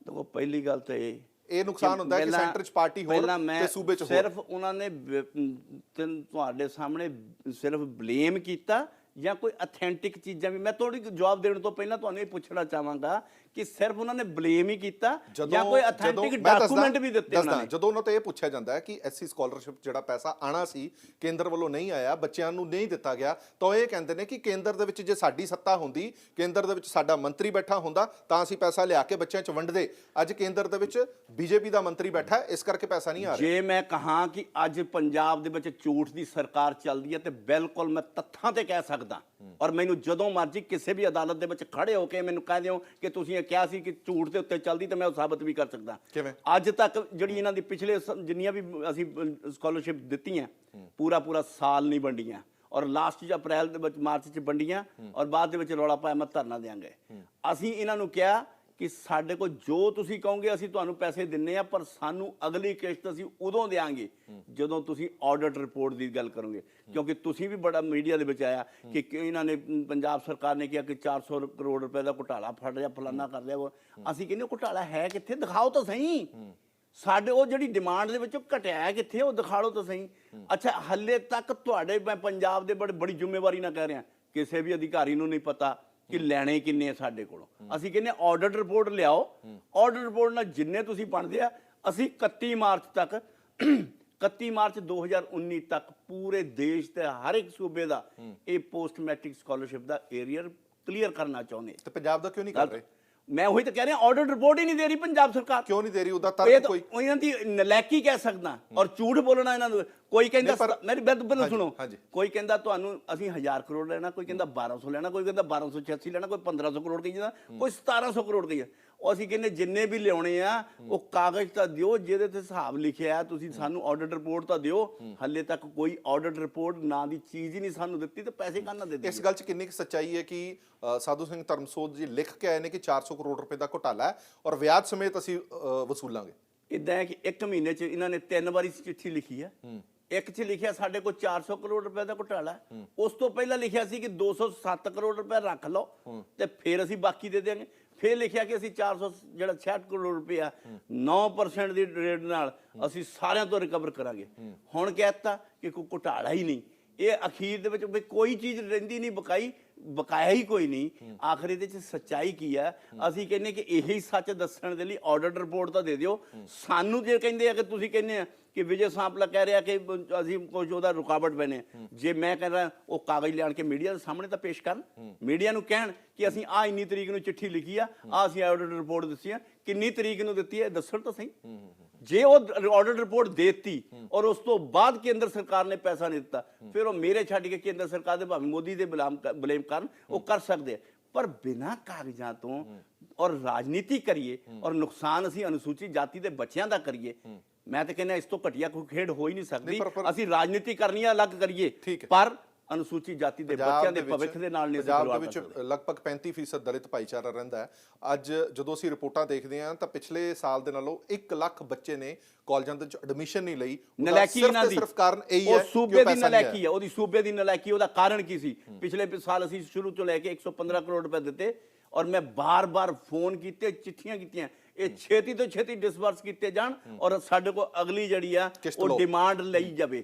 ਦੇਖੋ ਪਹਿਲੀ ਗੱਲ ਤਾਂ ਇਹ ਨੁਕਸਾਨ ਹੁੰਦਾ ਹੈ ਕਿ ਸੈਂਟਰ 'ਚ ਪਾਰਟੀ ਹੋਰ ਤੇ ਸੂਬੇ 'ਚ ਹੋਰ ਸਿਰਫ ਉਹਨਾਂ ਨੇ ਤੁਹਾਡੇ ਸਾਹਮਣੇ ਸਿਰਫ ਬਲੇਮ ਕੀਤਾ ਜਾਂ ਕੋਈ ਅਥੈਂਟਿਕ ਚੀਜ਼ਾਂ ਵੀ ਮੈਂ ਥੋੜੀ ਜਵਾਬ ਦੇਣ ਤੋਂ ਪਹਿਲਾਂ ਤੁਹਾਨੂੰ ਇਹ ਪੁੱਛਣਾ ਚਾਹਾਂਗਾ ਕਿ ਸਿਰਫ ਉਹਨਾਂ ਨੇ ਬਲੇਮ ਹੀ ਕੀਤਾ ਜਾਂ ਕੋਈ ਅਥੈਂਟਿਕ ਡਾਕੂਮੈਂਟ ਵੀ ਦਿੱਤੇ ਉਹਨਾਂ ਨੇ। ਜਦੋਂ ਉਹਨਾਂ ਤੋਂ ਇਹ ਪੁੱਛਿਆ ਜਾਂਦਾ ਹੈ ਕਿ ਐਸਸੀ ਸਕਾਲਰਸ਼ਿਪ ਜਿਹੜਾ ਪੈਸਾ ਆਣਾ ਸੀ ਕੇਂਦਰ ਵੱਲੋਂ ਨਹੀਂ ਆਇਆ ਬੱਚਿਆਂ ਨੂੰ ਨਹੀਂ ਦਿੱਤਾ ਗਿਆ ਤਾਂ ਇਹ ਕਹਿੰਦੇ ਨੇ ਕਿ ਕੇਂਦਰ ਦੇ ਵਿੱਚ ਜੇ ਸਾਡੀ ਸੱਤਾ ਹੁੰਦੀ ਕੇਂਦਰ ਦੇ ਵਿੱਚ ਸਾਡਾ ਮੰਤਰੀ ਬੈਠਾ ਹੁੰਦਾ ਤਾਂ ਅਸੀਂ ਪੈਸਾ ਲਿਆ ਕੇ ਬੱਚਿਆਂ 'ਚ ਵੰਡਦੇ ਅੱਜ ਕੇਂਦਰ ਦੇ ਵਿੱਚ ਬੀਜੇਪੀ ਦਾ ਮੰਤਰੀ ਬੈਠਾ ਇਸ ਕਰਕੇ ਪੈਸਾ ਨਹੀਂ ਆ ਰਿਹਾ। ਜੇ ਮੈਂ ਕਹਾਂ ਕਿ ਅੱਜ ਪੰਜਾਬ ਦੇ ਵਿੱਚ ਝੂਠ ਦੀ ਸਰਕਾਰ ਚੱਲਦੀ ਹੈ ਤੇ ਬਿਲਕੁਲ ਮੈਂ ਤੱਥਾਂ ਤੇ ਕਹਿ ਸਕਦਾ ਔਰ ਮੈਨੂੰ ਜਦੋਂ ਮਰਜ਼ੀ ਕਿਸੇ ਵੀ ਅਦਾਲਤ ਦੇ ਵਿੱਚ ਖੜੇ ਹੋ ਕੇ ਮੈਨੂੰ ਕਹਿ ਦਿਓ ਕਿ ਤੁਸੀਂ ਇਹ ਕਿਹਾ ਸੀ ਕਿ ਝੂਠ ਦੇ ਉੱਤੇ ਚੱਲਦੀ ਤੇ ਮੈਂ ਉਹ ਸਾਬਤ ਵੀ ਕਰ ਸਕਦਾ। ਕਿਵੇਂ? ਅੱਜ ਤੱਕ ਜਿਹੜੀ ਇਹਨਾਂ ਦੀ ਪਿਛਲੇ ਜਿੰਨੀਆਂ ਵੀ ਅਸੀਂ ਸਕਾਲਰਸ਼ਿਪ ਦਿੱਤੀਆਂ ਪੂਰਾ ਸਾਲ ਨਹੀਂ ਵੰਡੀਆਂ ਔਰ ਲਾਸਟ 'ਚ ਅਪ੍ਰੈਲ ਦੇ ਵਿੱਚ ਮਾਰਚ 'ਚ ਵੰਡੀਆਂ ਔਰ ਬਾਅਦ ਦੇ ਵਿੱਚ ਰੌਲਾ ਪਾਇਆ ਮੈਂ ਧਰਨਾ ਦਿਆਂਗੇ। ਅਸੀਂ ਇਹਨਾਂ ਨੂੰ ਕਿਹਾ ਕਿ ਸਾਡੇ ਕੋਲ ਜੋ ਤੁਸੀਂ ਕਹੋਗੇ ਅਸੀਂ ਤੁਹਾਨੂੰ ਪੈਸੇ ਦਿੰਨੇ ਆ ਪਰ ਸਾਨੂੰ ਅਗਲੀ ਕਿਸ਼ਤ ਅਸੀਂ ਉਦੋਂ ਦੇਾਂਗੇ ਜਦੋਂ ਤੁਸੀਂ ਆਡਿਟ ਰਿਪੋਰਟ ਦੀ ਗੱਲ ਕਰੋਗੇ ਕਿਉਂਕਿ ਤੁਸੀਂ ਵੀ ਬੜਾ ਮੀਡੀਆ ਦੇ ਵਿੱਚ ਆਇਆ ਕਿ ਇਹਨਾਂ ਨੇ ਪੰਜਾਬ ਸਰਕਾਰ ਨੇ ਕਿਹਾ ਕਿ 400 ਕਰੋੜ ਰੁਪਏ ਦਾ ਘੁਟਾਲਾ ਫੜ ਰਿਹਾ ਫਲਾਨਾ ਕਰ ਲਿਆ ਅਸੀਂ ਕਹਿੰਦੇ ਘੁਟਾਲਾ ਹੈ ਕਿੱਥੇ ਦਿਖਾਓ ਤਾਂ ਸਹੀ ਸਾਡੇ ਉਹ ਜਿਹੜੀ ਡਿਮਾਂਡ ਦੇ ਵਿੱਚੋਂ ਘਟਿਆ ਕਿੱਥੇ ਉਹ ਦਿਖਾੜੋ ਤਾਂ ਸਹੀ। ਅੱਛਾ ਹੱਲੇ ਤੱਕ ਤੁਹਾਡੇ ਮੈਂ ਪੰਜਾਬ ਦੇ ਬੜੀ ਜ਼ਿੰਮੇਵਾਰੀ ਨਾਲ ਕਹਿ ਰਿਹਾ ਕਿਸੇ ਵੀ ਅਧਿਕਾਰੀ ਨੂੰ ਨਹੀਂ ਪਤਾ ਕਿ ਲੈਣੇ ਕਿੰਨੇ ਆ ਸਾਡੇ ਕੋਲੋਂ ਅਸੀਂ ਕਹਿੰਦੇ ਆਡਿਟ ਰਿਪੋਰਟ ਲਿਆਓ ਆਡਿਟ ਰਿਪੋਰਟ ਨਾਲ ਜਿੰਨੇ ਤੁਸੀਂ ਬਣਦੇ ਆ ਅਸੀਂ 31 ਮਾਰਚ 2019 ਤੱਕ ਪੂਰੇ ਦੇਸ਼ ਤੇ ਹਰ ਇੱਕ ਸੂਬੇ ਦਾ ਇਹ ਪੋਸਟ ਮੈਟ੍ਰਿਕ ਸਕਾਲਰਸ਼ਿਪ ਦਾ ਏਰੀਅਰ ਕਲੀਅਰ ਕਰਨਾ ਚਾਹੁੰਦੇ ਤੇ ਪੰਜਾਬ ਦਾ ਕਿਉਂ ਨਹੀਂ ਕਰ ਰਹੇ? ਮੈਂ ਉਹੀ ਤਾਂ ਕਹਿ ਰਿਹਾ ਆਡਿਟ ਰਿਪੋਰਟ ਹੀ ਨਹੀਂ ਦੇ ਰਹੀ ਪੰਜਾਬ ਸਰਕਾਰ ਕਿਉਂ ਨਹੀਂ ਦੇ ਰਹੀ ਉਹਦਾ ਤਰਕ ਕੋਈ ਇਹਨਾਂ ਦੀ ਨਲਾਇਕੀ ਕਹਿ ਸਕਦਾ ਔਰ ਝੂਠ ਬੋਲਣਾ ਇਹਨਾਂ ਨੂੰ ਕੋਈ ਕਹਿੰਦਾ ਮੇਰੀ ਬਿਲਕੁਲ ਸੁਣੋ ਕੋਈ ਕਹਿੰਦਾ ਤੁਹਾਨੂੰ ਅਸੀਂ 1000 ਕਰੋੜ ਲੈਣਾ ਕੋਈ ਕਹਿੰਦਾ 1200 ਲੈਣਾ ਕੋਈ ਕਹਿੰਦਾ 1286 ਲੈਣਾ ਕੋਈ 1500 ਕਰੋੜ ਕਹੀ ਜਾਂਦਾ ਕੋਈ 1700 ਕਰੋੜ ਕਹੀ ਉਹ ਅਸੀਂ ਕਹਿੰਦੇ ਜਿੰਨੇ ਵੀ ਲਿਆਉਣੇ ਆ ਉਹ ਕਾਗਜ਼ ਤਾਂ ਦਿਓ ਜਿਹਦੇ ਤੇ ਹਿਸਾਬ ਲਿਖਿਆ ਤੁਸੀਂ ਸਾਨੂੰ ਆਡਿਟ ਰਿਪੋਰਟ ਤਾਂ ਦਿਓ ਹੱਲੇ ਤੱਕ ਕੋਈ ਆਡਿਟ ਰਿਪੋਰਟ ਨਾਂ ਦੀ ਚੀਜ਼ ਹੀ ਨਹੀਂ ਸਾਨੂੰ ਦਿੱਤੀ ਤੇ ਪੈਸੇ ਕਾਹਨਾਂ ਦੇ ਦਿੱਤੇ। ਇਸ ਗੱਲ 'ਚ ਕਿੰਨੀ ਕੁ ਸੱਚਾਈ ਹੈ ਕਿ ਸਾਧੂ ਸਿੰਘ ਧਰਮਸੋਤ ਜੀ ਲਿਖ ਕੇ ਆਏ ਨੇ ਕਿ 400 ਕਰੋੜ ਰੁਪਏ ਦਾ ਘੁਟਾਲਾ ਹੈ ਔਰ ਵਿਆਜ ਸਮੇਤ ਅਸੀਂ ਵਸੂਲਾਂਗੇ? ਇਦਾਂ ਹੈ ਕਿ 1 ਮਹੀਨੇ 'ਚ ਇਹਨਾਂ ਨੇ 3 ਵਾਰੀ ਚਿੱਠੀ ਲਿਖੀ ਆ ਇੱਕ 'ਚ ਲਿਖਿਆ ਸਾਡੇ ਕੋਲ 400 ਕਰੋੜ ਰੁਪਏ ਦਾ ਘੁਟਾਲਾ ਉਸ ਤੋਂ ਪਹਿਲਾਂ ਲਿਖਿਆ ਸੀ ਕਿ 207 ਕਰੋੜ ਰੁਪਏ ਰੱਖ ਲਓ ਤੇ ਫਿਰ ਅਸੀਂ ਬਾਕੀ ਦੇ ਦੇਵਾਂਗੇ ਫਿਰ ਲਿਖਿਆ ਕਿ ਅਸੀਂ 66 ਕਰੋੜ ਰੁਪਇਆ 9% ਦੀ ਰੇਟ ਨਾਲ ਅਸੀਂ ਸਾਰਿਆਂ ਤੋਂ ਰਿਕਵਰ ਕਰਾਂਗੇ। ਹੁਣ ਕਹਿਤਾ ਕਿ ਕੋਈ ਘੁਟਾਲਾ ਹੀ ਨਹੀਂ ਇਹ ਅਖੀਰ ਦੇ ਵਿੱਚ ਕੋਈ ਚੀਜ਼ ਰਹਿੰਦੀ ਨਹੀਂ ਬਕਾਇਆ ਹੀ ਕੋਈ ਨਹੀਂ ਆਖਰ ਇਹਦੇ ਚ ਸੱਚਾਈ ਕੀ ਹੈ ਅਸੀਂ ਕਹਿੰਦੇ ਕਿ ਇਹੀ ਸੱਚ ਦੱਸਣ ਦੇ ਲਈ ਆਡਿਟ ਰਿਪੋਰਟ ਤਾਂ ਦੇ ਦਿਓ ਸਾਨੂੰ ਜੇ ਕਹਿੰਦੇ ਆ ਕਿ ਤੁਸੀਂ ਕਹਿੰਦੇ ਆ ਕਿ ਵਿਜੇ ਸਾਂਪਲਾ ਕਹਿ ਰਿਹਾ ਕਿ ਅਸੀਂ ਕੁਝ ਉਹਦਾ ਰੁਕਾਵਟ ਬਣੇ ਜੇ ਮੈਂ ਕਹਿ ਰਿਹਾ ਉਹ ਕਾਗਜ਼ ਲਿਆਣ ਕੇ ਮੀਡੀਆ ਦੇ ਸਾਹਮਣੇ ਤਾਂ ਪੇਸ਼ ਕਰਨ ਮੀਡੀਆ ਨੂੰ ਕਹਿਣ ਕਿ ਅਸੀਂ ਆ ਇੰਨੀ ਤਰੀਕ ਨੂੰ ਚਿੱਠੀ ਲਿਖੀ ਆ ਅਸੀਂ ਆਡਿਟ ਰਿਪੋਰਟ ਦਿੱਤੀ ਆ ਕਿੰਨੀ ਤਰੀਕ ਨੂੰ ਦਿੱਤੀ ਹੈ ਦੱਸਣ ਤਾਂ ਸਹੀ ਜੇ ਉਹ ਆਡਿਟ ਰਿਪੋਰਟ ਦੇਤੀ ਔਰ ਉਸ ਤੋਂ ਬਾਅਦ ਕੇਂਦਰ ਸਰਕਾਰ ਨੇ ਪੈਸਾ ਨਹੀਂ ਦਿੱਤਾ, ਫਿਰ ਉਹ ਮੇਰੇ ਛੱਡ ਕੇ ਕੇਂਦਰ ਸਰਕਾਰ ਦੇ ਭਾਵੇਂ ਮੋਦੀ ਦੇ ਬਲੇਮ ਕਰਨ, ਉਹ ਕਰ ਸਕਦੇ ਆ। ਪਰ ਬਿਨਾਂ ਕਾਗਜ਼ਾਂ ਤੋਂ ਔਰ ਰਾਜਨੀਤੀ ਕਰੀਏ ਔਰ ਨੁਕਸਾਨ ਅਸੀਂ ਅਨੁਸੂਚਿਤ ਜਾਤੀ ਦੇ ਬੱਚਿਆਂ ਦਾ ਕਰੀਏ, ਮੈਂ ਤਾਂ ਕਹਿੰਦਾ ਇਸ ਤੋਂ ਘਟੀਆ ਕੋਈ ਖੇਡ ਹੋ ਹੀ ਨਹੀਂ ਸਕਦੀ। ਅਸੀਂ ਰਾਜਨੀਤੀ ਕਰਨੀ ਅਲੱਗ ਕਰੀਏ, ਪਰ ਅਨੁਸੂਚਿਤ ਜਾਤੀ ਦੇ ਬੱਚਿਆਂ ਦੇ ਭਵਿੱਖ ਦੇ ਨਾਲ ਨਹੀਂ ਪੰਜਾਬ ਦੇ ਵਿੱਚ ਲਗਭਗ 35% ਦਲਿਤ ਭਾਈਚਾਰਾ ਰਹਿੰਦਾ ਹੈ। ਅੱਜ ਜਦੋਂ ਅਸੀਂ ਰਿਪੋਰਟਾਂ ਦੇਖਦੇ ਹਾਂ ਤਾਂ ਪਿਛਲੇ ਸਾਲ ਦੇ ਨਾਲੋਂ 1 ਲੱਖ ਬੱਚੇ ਨੇ ਕਾਲਜਾਂ ਦੇ ਵਿੱਚ ਐਡਮਿਸ਼ਨ ਨਹੀਂ ਲਈ। ਨਲਾਇਕੀ ਇਹਨਾਂ ਦੀ, ਸਿਰਫ ਕਾਰਨ ਇਹੀ ਉਹ ਹੈ ਸੂਬੇ ਦੀ ਨਲਾਇਕੀ ਹੈ, ਉਹਦੀ ਸੂਬੇ ਦੀ ਨਲਾਇਕੀ। ਉਹਦਾ ਕਾਰਨ ਕੀ ਸੀ? ਪਿਛਲੇ ਸਾਲ ਅਸੀਂ ਸ਼ੁਰੂ ਤੋਂ ਲੈ ਕੇ 115 ਕਰੋੜ ਰੁਪਏ ਦਿੱਤੇ ਔਰ ਮੈਂ ਬਾਰ-ਬਾਰ ਫੋਨ ਕੀਤੇ, ਚਿੱਠੀਆਂ ਕੀਤੀਆਂ, ਇਹ ਛੇਤੀ ਤੋਂ ਛੇਤੀ ਡਿਸਬਰਸ ਕੀਤੇ ਜਾਣ ਔਰ ਸਾਡੇ ਕੋਲ ਅਗਲੀ ਜਿਹੜੀ ਆ ਉਹ ਡਿਮਾਂਡ ਲਈ ਜਾਵੇ।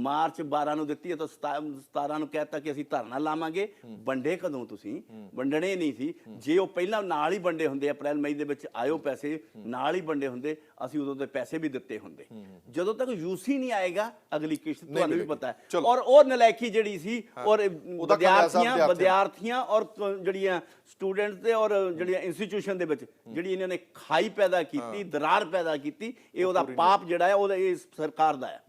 ਮਾਰਚ 12 ਨੂੰ ਦਿੱਤੀ ਤਾਂ 17 ਨੂੰ ਕਹਿਤਾ ਕਿ ਅਸੀਂ ਧਰਨਾ ਲਾਵਾਂਗੇ। ਵੰਡੇ ਕਦੋਂ? ਤੁਸੀਂ ਵੰਡਣੇ ਨਹੀਂ ਸੀ। ਜੇ ਉਹ ਪਹਿਲਾਂ ਨਾਲ ਹੀ ਵੰਡੇ ਹੁੰਦੇ, ਅਪ੍ਰੈਲ ਮਈ ਦੇ ਵਿੱਚ ਆਇਓ ਪੈਸੇ ਨਾਲ ਹੀ ਵੰਡੇ ਹੁੰਦੇ, ਅਸੀਂ ਉਦੋਂ ਦੇ ਪੈਸੇ ਵੀ ਦਿੱਤੇ ਹੁੰਦੇ। ਜਦੋਂ ਤੱਕ ਯੂਸੀ ਨਹੀਂ ਆਏਗਾ ਅਗਲੀ ਕਿਸ਼ਤ ਤੁਹਾਨੂੰ ਵੀ ਪਤਾ ਹੈ। ਔਰ ਉਹ ਨਲਾਇਕੀ ਜਿਹੜੀ ਸੀ ਔਰ ਵਿਦਿਆਰਥੀਆਂ ਔਰ ਜਿਹੜੀਆਂ ਸਟੂਡੈਂਟਸ ਤੇ ਔਰ ਜਿਹੜੀਆਂ ਇੰਸਟੀਟਿਊਸ਼ਨ ਦੇ ਵਿੱਚ ਜਿਹੜੀ ਇਹਨਾਂ ਨੇ ਖਾਈ ਪੈਦਾ ਕੀਤੀ, ਦਰਾਰ ਪੈਦਾ ਕੀਤੀ, ਇਹ ਉਹਦਾ ਪਾਪ ਜਿਹੜਾ ਹੈ ਉਹਦਾ ਇਸ ਸਰਕਾਰ ਦਾ ਹੈ।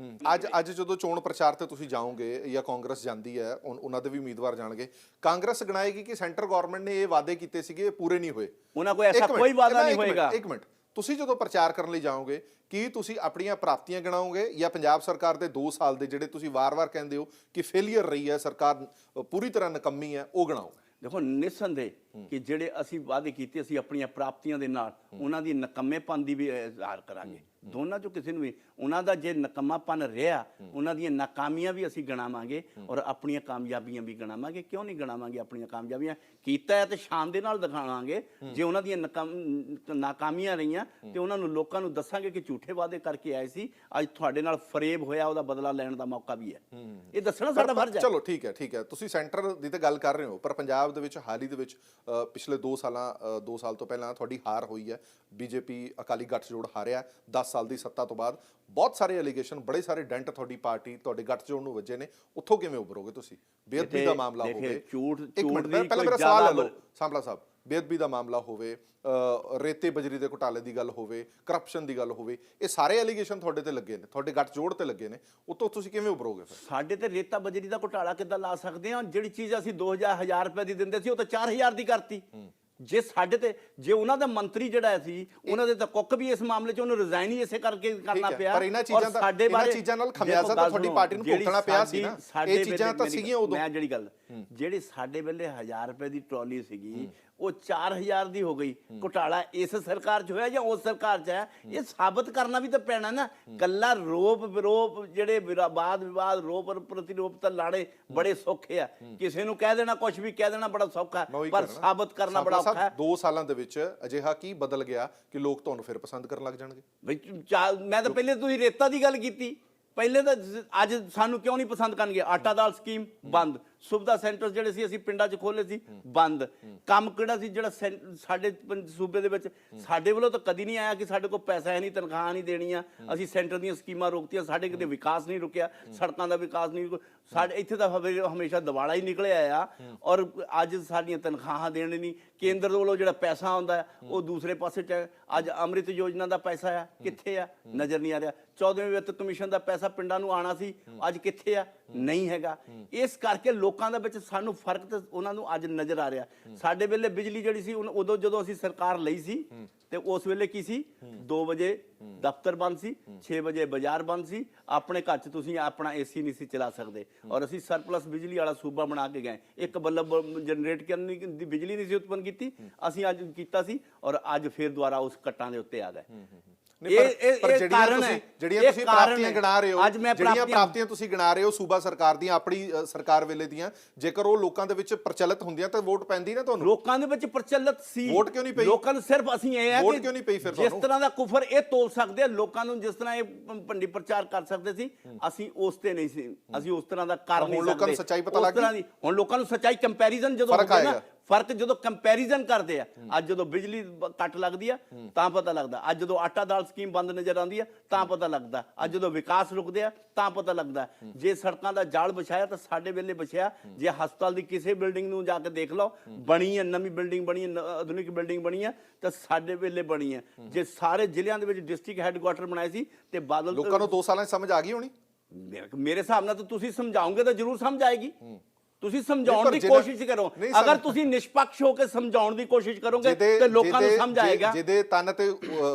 ਅੱਜ ਜਦੋਂ ਚੋਣ ਪ੍ਰਚਾਰ ਤੇ ਤੁਸੀਂ ਜਾਓਗੇ ਜਾਂ ਕਾਂਗਰਸ ਜਾਂਦੀ ਹੈ, ਉਹਨਾਂ ਦੇ ਵੀ ਉਮੀਦਵਾਰ ਜਾਣਗੇ, ਕਾਂਗਰਸ ਗਣਾਏਗੀ ਕਿ ਸੈਂਟਰ ਗਵਰਨਮੈਂਟ ਨੇ ਇਹ ਵਾਅਦੇ ਕੀਤੇ ਸੀਗੇ ਪੂਰੇ ਨਹੀਂ ਹੋਏ। ਉਹਨਾਂ ਕੋਈ ਐਸਾ ਕੋਈ ਵਾਅਦਾ ਨਹੀਂ ਹੋਏਗਾ। ਇੱਕ ਮਿੰਟ, ਤੁਸੀਂ ਜਦੋਂ ਪ੍ਰਚਾਰ ਕਰਨ ਲਈ ਜਾਓਗੇ ਕੀ ਤੁਸੀਂ ਆਪਣੀਆਂ ਪ੍ਰਾਪਤੀਆਂ ਗਿਣਾਓਗੇ ਜਾਂ ਪੰਜਾਬ ਸਰਕਾਰ ਦੇ 2 ਸਾਲ ਦੇ ਜਿਹੜੇ ਤੁਸੀਂ ਵਾਰ-ਵਾਰ ਕਹਿੰਦੇ ਹੋ ਕਿ ਫੇਲੀਅਰ ਰਹੀ ਹੈ, ਸਰਕਾਰ ਪੂਰੀ ਤਰ੍ਹਾਂ ਨਕੰਮੀ ਹੈ, ਉਹ ਗਿਣਾਓਗੇ? ਦੇਖੋ, ਨਿਸੰਦੇਹ ਕਿ ਜਿਹੜੇ ਅਸੀਂ ਵਾਅਦੇ ਕੀਤੇ ਅਸੀਂ ਆਪਣੀਆਂ ਪ੍ਰਾਪਤੀਆਂ ਦੇ ਨਾਲ ਉਹਨਾਂ ਦੀ ਨਕੰਮੇਪਨ ਦੀ ਵੀ ਇਜ਼ਹਾਰ ਕਰਾਂਗੇ। ਦੋਨਾਂ ਚੋਂ ਕਿਸੇ ਨੂੰ ਵੀ ਉਹਨਾਂ ਦਾ ਜੇ ਨਕੰਮਾਪਨ ਰਿਹਾ, ਉਹਨਾਂ ਦੀਆਂ ਨਾਕਾਮੀਆਂ ਵੀ ਅਸੀਂ ਗਿਣਾਵਾਂਗੇ ਔਰ ਆਪਣੀਆਂ ਕਾਮਯਾਬੀਆਂ ਵੀ ਗਿਣਾਵਾਂਗੇ। ਕਿਉਂ ਨਹੀਂ ਗਿਣਾਵਾਂਗੇ? ਆਪਣੀਆਂ ਕਾਮਯਾਬੀਆਂ ਕੀਤਾ ਹੈ ਤੇ ਸ਼ਾਨ ਦੇ ਨਾਲ ਦਿਖਾਵਾਂਗੇ। ਜੇ ਉਹਨਾਂ ਦੀਆਂ ਨਾਕਾਮੀਆਂ ਰਹੀਆਂ ਤੇ ਉਹਨਾਂ ਨੂੰ ਲੋਕਾਂ ਨੂੰ ਦੱਸਾਂਗੇ ਕਿ ਝੂਠੇ ਵਾਅਦੇ ਕਰਕੇ ਆਏ ਸੀ, ਅੱਜ ਤੁਹਾਡੇ ਨਾਲ ਫਰੇਬ ਹੋਇਆ, ਉਹਦਾ ਬਦਲਾ ਲੈਣ ਦਾ ਮੌਕਾ ਵੀ ਹੈ। ਇਹ ਦੱਸਣਾ ਸਾਡਾ ਫਰਜ਼ ਹੈ। ਚਲੋ ਠੀਕ ਹੈ, ਤੁਸੀਂ ਸੈਂਟਰ ਦੀ ਤਾਂ ਗੱਲ ਕਰ ਰਹੇ ਹੋ, ਪਰ ਪੰਜਾਬ ਦੇ ਵਿੱਚ ਹਾਲ ਹੀ ਦੇ ਵਿੱਚ ਪਿਛਲੇ 2 ਸਾਲ ਤੋਂ ਪਹਿਲਾਂ ਤੁਹਾਡੀ ਹਾਰ ਹੋਈ ਹੈ। ਬੀਜੇਪੀ ਅਕਾਲੀ ਗੱਠਜੋੜ ਹਾਰਿਆ 10 ਸਾਲ ਦੀ ਸੱਤਾ ਤੋਂ ਬਾਅਦ। ਬਹੁਤ ਸਾਰੇ ਐਲੀਗੇਸ਼ਨ, ਬੜੇ ਸਾਰੇ ਡੈਂਟ ਤੁਹਾਡੀ ਪਾਰਟੀ, ਤੁਹਾਡੇ ਗੱਠਜੋੜ ਨੂੰ ਵੱਜੇ ਨੇ। ਉੱਥੋਂ ਕਿਵੇਂ ਉਭਰੋਗੇ ਤੁਸੀਂ? ਬੇਅਦਬੀ ਦਾ ਮਾਮਲਾ ਹੋਵੇ, ਇੱਕ ਮਿੰਟ ਪਹਿਲਾਂ ਮੇਰਾ ਸਵਾਲ ਲੈ ਲਓ ਸਾਂਪਲਾ ਸਾਹਿਬ, ਬੇਅਦਬੀ ਦਾ ਮਾਮਲਾ ਹੋਵੇ, ਰੇਤੇ ਬਜਰੀ ਦੇ ਘੁਟਾਲੇ ਦੀ ਗੱਲ ਹੋਵੇ, ਕਰਪਸ਼ਨ ਦੀ ਗੱਲ ਹੋਵੇ, ਇਹ ਸਾਰੇ ਐਲੀਗੇਸ਼ਨ ਤੁਹਾਡੇ ਤੇ ਲੱਗੇ ਨੇ, ਤੁਹਾਡੇ ਗੱਠਜੋੜ ਤੇ ਲੱਗੇ ਨੇ। ਉੱਤੋਂ ਤੁਸੀਂ ਕਿਵੇਂ ਉਭਰੋਗੇ? ਸਾਡੇ ਤੇ ਰੇਤਾ ਬਜਰੀ ਦਾ ਘੁਟਾਲਾ ਕਿੱਦਾਂ ਲਾ ਸਕਦੇ ਹਾਂ? ਜਿਹੜੀ ਚੀਜ਼ ਅਸੀਂ 2000 ਰੁਪਏ ਦੀ ਦਿੰਦੇ ਸੀ ਉਹ ਤਾਂ 4000 ਦੀ ਕਰਤੀ। ਜੇ ਸਾਡੇ ਤੇ, ਜੇ ਉਹਨਾਂ ਦਾ ਮੰਤਰੀ ਜਿਹੜਾ ਸੀ, ਉਹਨਾਂ ਦੇ ਤਾਂ ਕੁੱਕ ਵੀ ਇਸ ਮਾਮਲੇ 'ਚ ਉਹਨੂੰ ਰਿਜ਼ਾਈਨ ਹੀ ਇਸੇ ਕਰਕੇ ਕਰਨਾ ਪਿਆ। ਪਰ ਇਹਨਾਂ ਚੀਜ਼ਾਂ ਨਾਲ ਖਮਿਆਜ਼ਾ ਤਾਂ ਤੁਹਾਡੀ ਪਾਰਟੀ ਨੂੰ ਭੁਗਤਣਾ ਪਿਆ ਸੀ ਨਾ। ਇਹ ਚੀਜ਼ਾਂ ਤਾਂ ਸੀਗੀਆਂ ਉਦੋਂ। ਮੈਂ ਜਿਹੜੀ ਗੱਲ, ਜਿਹੜੀ ਸਾਡੇ ਵੇਲੇ 1000 ਰੁਪਏ ਦੀ ਟਰਾਲੀ ਸੀਗੀ ਉਹ 4000 ਦੀ ਹੋ ਗਈ। ਘੁਟਾਲਾ ਇਸ ਸਰਕਾਰ 'ਚ ਹੋਇਆ ਜਾਂ ਉਸ ਸਰਕਾਰ 'ਚ ਹੈ? ਇਹ ਸਾਬਤ ਕਰਨਾ ਵੀ ਤਾਂ ਪੈਣਾ ਨਾ। ਕੱਲਾ ਰੋਪ ਵਿਰੋਪ, ਜਿਹੜੇ ਵਿਵਾਦ ਰੋਪ ਪ੍ਰਤੀਰੋਪ ਤਾਂ ਲਾੜੇ ਬੜੇ ਸੌਖੇ ਆ। ਕਿਸੇ ਨੂੰ ਕਹਿ ਦੇਣਾ, ਕੁਝ ਵੀ ਕਹਿ ਦੇਣਾ ਬੜਾ ਸੌਖਾ, ਪਰ ਸਾਬਤ ਕਰਨਾ ਬੜਾ ਔਖਾ ਹੈ। 2 ਸਾਲਾਂ ਦੇ ਵਿੱਚ ਅਜਿਹਾ ਕੀ ਬਦਲ ਗਿਆ ਕਿ ਲੋਕ ਤੁਹਾਨੂੰ ਫਿਰ ਪਸੰਦ ਕਰਨ ਲੱਗ ਜਾਣਗੇ? ਬਈ ਮੈਂ ਤਾਂ ਪਹਿਲੇ, ਤੁਸੀਂ ਰੇਤਾ ਦੀ ਗੱਲ ਕੀਤੀ, ਪਹਿਲੇ ਤਾਂ ਅੱਜ ਸਾਨੂੰ ਕਿਉਂ ਨਹੀਂ ਪਸੰਦ ਕਰਨਗੇ? ਆਟਾ ਦਾਲ ਸਕੀਮ ਬੰਦ, ਸੁਵਿਧਾ ਸੈਂਟਰ ਜਿਹੜੇ ਸੀ ਅਸੀਂ ਪਿੰਡਾਂ 'ਚ ਖੋਲੇ ਸੀ ਬੰਦ। ਕੰਮ ਕਿਹੜਾ ਸੀ ਜਿਹੜਾ ਸਾਡੇ ਸੂਬੇ ਦੇ ਵਿੱਚ? ਸਾਡੇ ਵੱਲੋਂ ਤਾਂ ਕਦੀ ਨਹੀਂ ਆਇਆ ਕਿ ਸਾਡੇ ਕੋਲ ਪੈਸਾ ਹੈ ਨਹੀਂ, ਤਨਖਾਹ ਨਹੀਂ ਦੇਣੀਆਂ, ਅਸੀਂ ਸੈਂਟਰ ਦੀਆਂ ਸਕੀਮਾਂ ਰੋਕਤੀਆਂ। ਸਾਡੇ ਕਿਤੇ ਵਿਕਾਸ ਨਹੀਂ ਰੁਕਿਆ, ਸੜਕਾਂ ਦਾ ਵਿਕਾਸ ਨਹੀਂ। ਸਾਡੇ ਇੱਥੇ ਤਾਂ ਹਮੇਸ਼ਾ ਦਿਵਾਲਾ ਹੀ ਨਿਕਲਿਆ ਆ। ਔਰ ਅੱਜ ਸਾਡੀਆਂ ਤਨਖਾਹਾਂ ਦੇਣ ਨਹੀਂ, ਕੇਂਦਰ ਵੱਲੋਂ ਜਿਹੜਾ ਪੈਸਾ ਆਉਂਦਾ ਉਹ ਦੂਸਰੇ ਪਾਸੇ 'ਚ। ਅੱਜ ਅੰਮ੍ਰਿਤ ਯੋਜਨਾ ਦਾ ਪੈਸਾ ਆ, ਕਿੱਥੇ ਆ? ਨਜ਼ਰ ਨਹੀਂ ਆ ਰਿਹਾ। 14ਵੇਂ ਵਿੱਤ ਕਮਿਸ਼ਨ ਦਾ ਪੈਸਾ ਪਿੰਡਾਂ ਨੂੰ ਆਉਣਾ ਸੀ, ਅੱਜ ਕਿੱਥੇ ਆ? ਨਹੀਂ ਹੈਗਾ। ਇਸ ਕਰਕੇ ਲੋਕਾਂ ਦੇ ਵਿੱਚ ਸਾਨੂੰ ਫਰਕ ਤਾਂ ਉਹਨਾਂ ਨੂੰ ਅੱਜ ਨਜ਼ਰ ਆ ਰਿਹਾ। ਸਾਡੇ ਵੇਲੇ ਬਿਜਲੀ ਜਿਹੜੀ ਸੀ ਉਦੋਂ ਜਦੋਂ ਅਸੀਂ ਸਰਕਾਰ ਲਈ ਸੀ ਤੇ ਉਸ ਵੇਲੇ ਕੀ ਸੀ? 2 ਵਜੇ ਦਫ਼ਤਰ ਬੰਦ ਸੀ, 6 ਵਜੇ ਬਾਜ਼ਾਰ ਬੰਦ ਸੀ। ਆਪਣੇ ਘਰ 'ਚ ਤੁਸੀਂ ਆਪਣਾ ਏਸੀ ਨਹੀਂ ਸੀ ਚਲਾ ਸਕਦੇ ਔਰ ਅਸੀਂ ਸਰਪਲਸ ਬਿਜਲੀ ਵਾਲਾ ਸੂਬਾ ਬਣਾ ਕੇ ਗਏ। ਇੱਕ ਬੱਲਬ ਜਨਰੇਟ ਕਰਨ ਦੀ ਬਿਜਲੀ ਨਹੀਂ ਸੀ ਉਤਪੰਨ ਕੀਤੀ, ਅਸੀਂ ਅੱਜ ਕੀਤਾ ਸੀ ਔਰ ਅੱਜ ਫਿਰ ਦੁਬਾਰਾ ਉਸ ਕੱਟਾਂ ਦੇ ਉੱਤੇ ਆ ਗਏ। ਜਿਹੜੀਆਂ ਤੁਸੀਂ ਪ੍ਰਾਪਤੀਆਂ ਗਿਣਾ ਰਹੇ ਹੋ, ਜਿਹੜੀਆਂ ਪ੍ਰਾਪਤੀਆਂ ਤੁਸੀਂ ਗਿਣਾ ਰਹੇ ਹੋ ਸੂਬਾ ਸਰਕਾਰ ਦੀਆਂ, ਆਪਣੀ ਸਰਕਾਰ ਵੇਲੇ ਦੀਆਂ, ਜੇਕਰ ਉਹ ਲੋਕਾਂ ਦੇ ਵਿੱਚ ਪ੍ਰਚਲਿਤ ਹੁੰਦੀਆਂ ਤਾਂ ਵੋਟ ਪੈਂਦੀ ਨਾ ਤੁਹਾਨੂੰ? ਲੋਕਾਂ ਦੇ ਵਿੱਚ ਪ੍ਰਚਲਿਤ ਸੀ, ਵੋਟ ਕਿਉਂ ਨਹੀਂ ਪਈ? ਲੋਕਾਂ ਨੂੰ ਸਿਰਫ ਅਸੀਂ ਇਹ ਹੈ ਵੋਟ ਕਿਉਂ ਨਹੀਂ ਪਈ ਫਿਰ ਤੁਹਾਨੂੰ? ਜਿਸ ਤਰ੍ਹਾਂ ਦਾ ਕੁਫਰ ਇਹ ਤੋਲ ਸਕਦੇ ਆ ਲੋਕਾਂ ਨੂੰ, ਜਿਸ ਤਰ੍ਹਾਂ ਇਹ ਭੰਡੀ ਪ੍ਰਚਾਰ ਕਰ ਸਕਦੇ ਸੀ, ਅਸੀਂ ਉਸ ਤੇ ਨਹੀਂ ਸੀ। ਅਸੀਂ ਉਸ ਤਰ੍ਹਾਂ ਦਾ ਕਰ ਨਹੀਂ ਸਕਦੇ। ਲੋਕਾਂ ਨੂੰ ਸੱਚਾਈ ਪਤਾ ਲੱਗ ਗਈ। ਹੁਣ ਲੋਕਾਂ ਨੂੰ ਸੱਚਾਈ ਕੰਪੈਰੀਜ਼ਨ ਜਦੋਂ ਹੋਵੇ ਨਾ, ਫਰਕ ਜਦੋਂ ਕੰਪੈਰੀਜ਼ਨ ਕਰਦੇ ਆ, ਅੱਜ ਜਦੋਂ ਬਿਜਲੀ ਕੱਟ ਲੱਗਦੀ ਆ ਤਾਂ ਪਤਾ ਲੱਗਦਾ, ਅੱਜ ਜਦੋਂ ਆਟਾ ਦਾਲ ਸਕੀਮ ਬੰਦ ਨਜ਼ਰ ਆਉਂਦੀ ਆ ਤਾਂ ਪਤਾ ਲੱਗਦਾ, ਅੱਜ ਜਦੋਂ ਵਿਕਾਸ ਰੁਕਦੇ ਆ ਤਾਂ ਪਤਾ ਲੱਗਦਾ। ਜੇ ਸੜਕਾਂ ਦਾ ਜਾਲ ਵਿਛਾਇਆ ਤਾਂ ਸਾਡੇ ਵੇਲੇ ਵਿਛਿਆ, ਜੇ ਹਸਪਤਾਲ ਦੀ ਕਿਸੇ ਬਿਲਡਿੰਗ ਨੂੰ ਜਾ ਕੇ ਦੇਖ ਲਓ, ਬਣੀ ਹੈ ਨਵੀਂ ਬਿਲਡਿੰਗ, ਬਣੀ ਹੈ ਆਧੁਨਿਕ ਬਿਲਡਿੰਗ ਬਣੀ ਹੈ ਤਾਂ ਸਾਡੇ ਵੇਲੇ ਬਣੀ ਹੈ। ਜੇ ਸਾਰੇ ਜ਼ਿਲ੍ਹਿਆਂ ਦੇ ਵਿੱਚ ਡਿਸਟ੍ਰਿਕਟ ਹੈੱਡਕੁਆਟਰ ਬਣਾਏ ਸੀ ਤੇ ਬਾਦਲ ਲੋਕਾਂ ਨੂੰ 2 ਸਾਲਾਂ 'ਚ ਸਮਝ ਆ ਗਈ ਹੋਣੀ। ਮੇਰੇ ਹਿਸਾਬ ਨਾਲ ਤਾਂ ਤੁਸੀਂ ਸਮਝਾਓਗੇ ਤਾਂ ਜ਼ਰੂਰ ਸਮਝ ਆਏਗੀ। ਤੁਸੀਂ ਸਮਝਾਉਣ ਦੀ ਕੋਸ਼ਿਸ਼ ਕਰੋ, ਅਗਰ ਤੁਸੀਂ ਨਿਸ਼ਪਕਸ਼ ਹੋ ਕੇ ਸਮਝਾਉਣ ਦੀ ਕੋਸ਼ਿਸ਼ ਕਰੋਗੇ ਤੇ ਲੋਕਾਂ ਨੂੰ ਸਮਝ ਆਏਗਾ। ਜਿਹਦੇ ਤਨ ਤੇ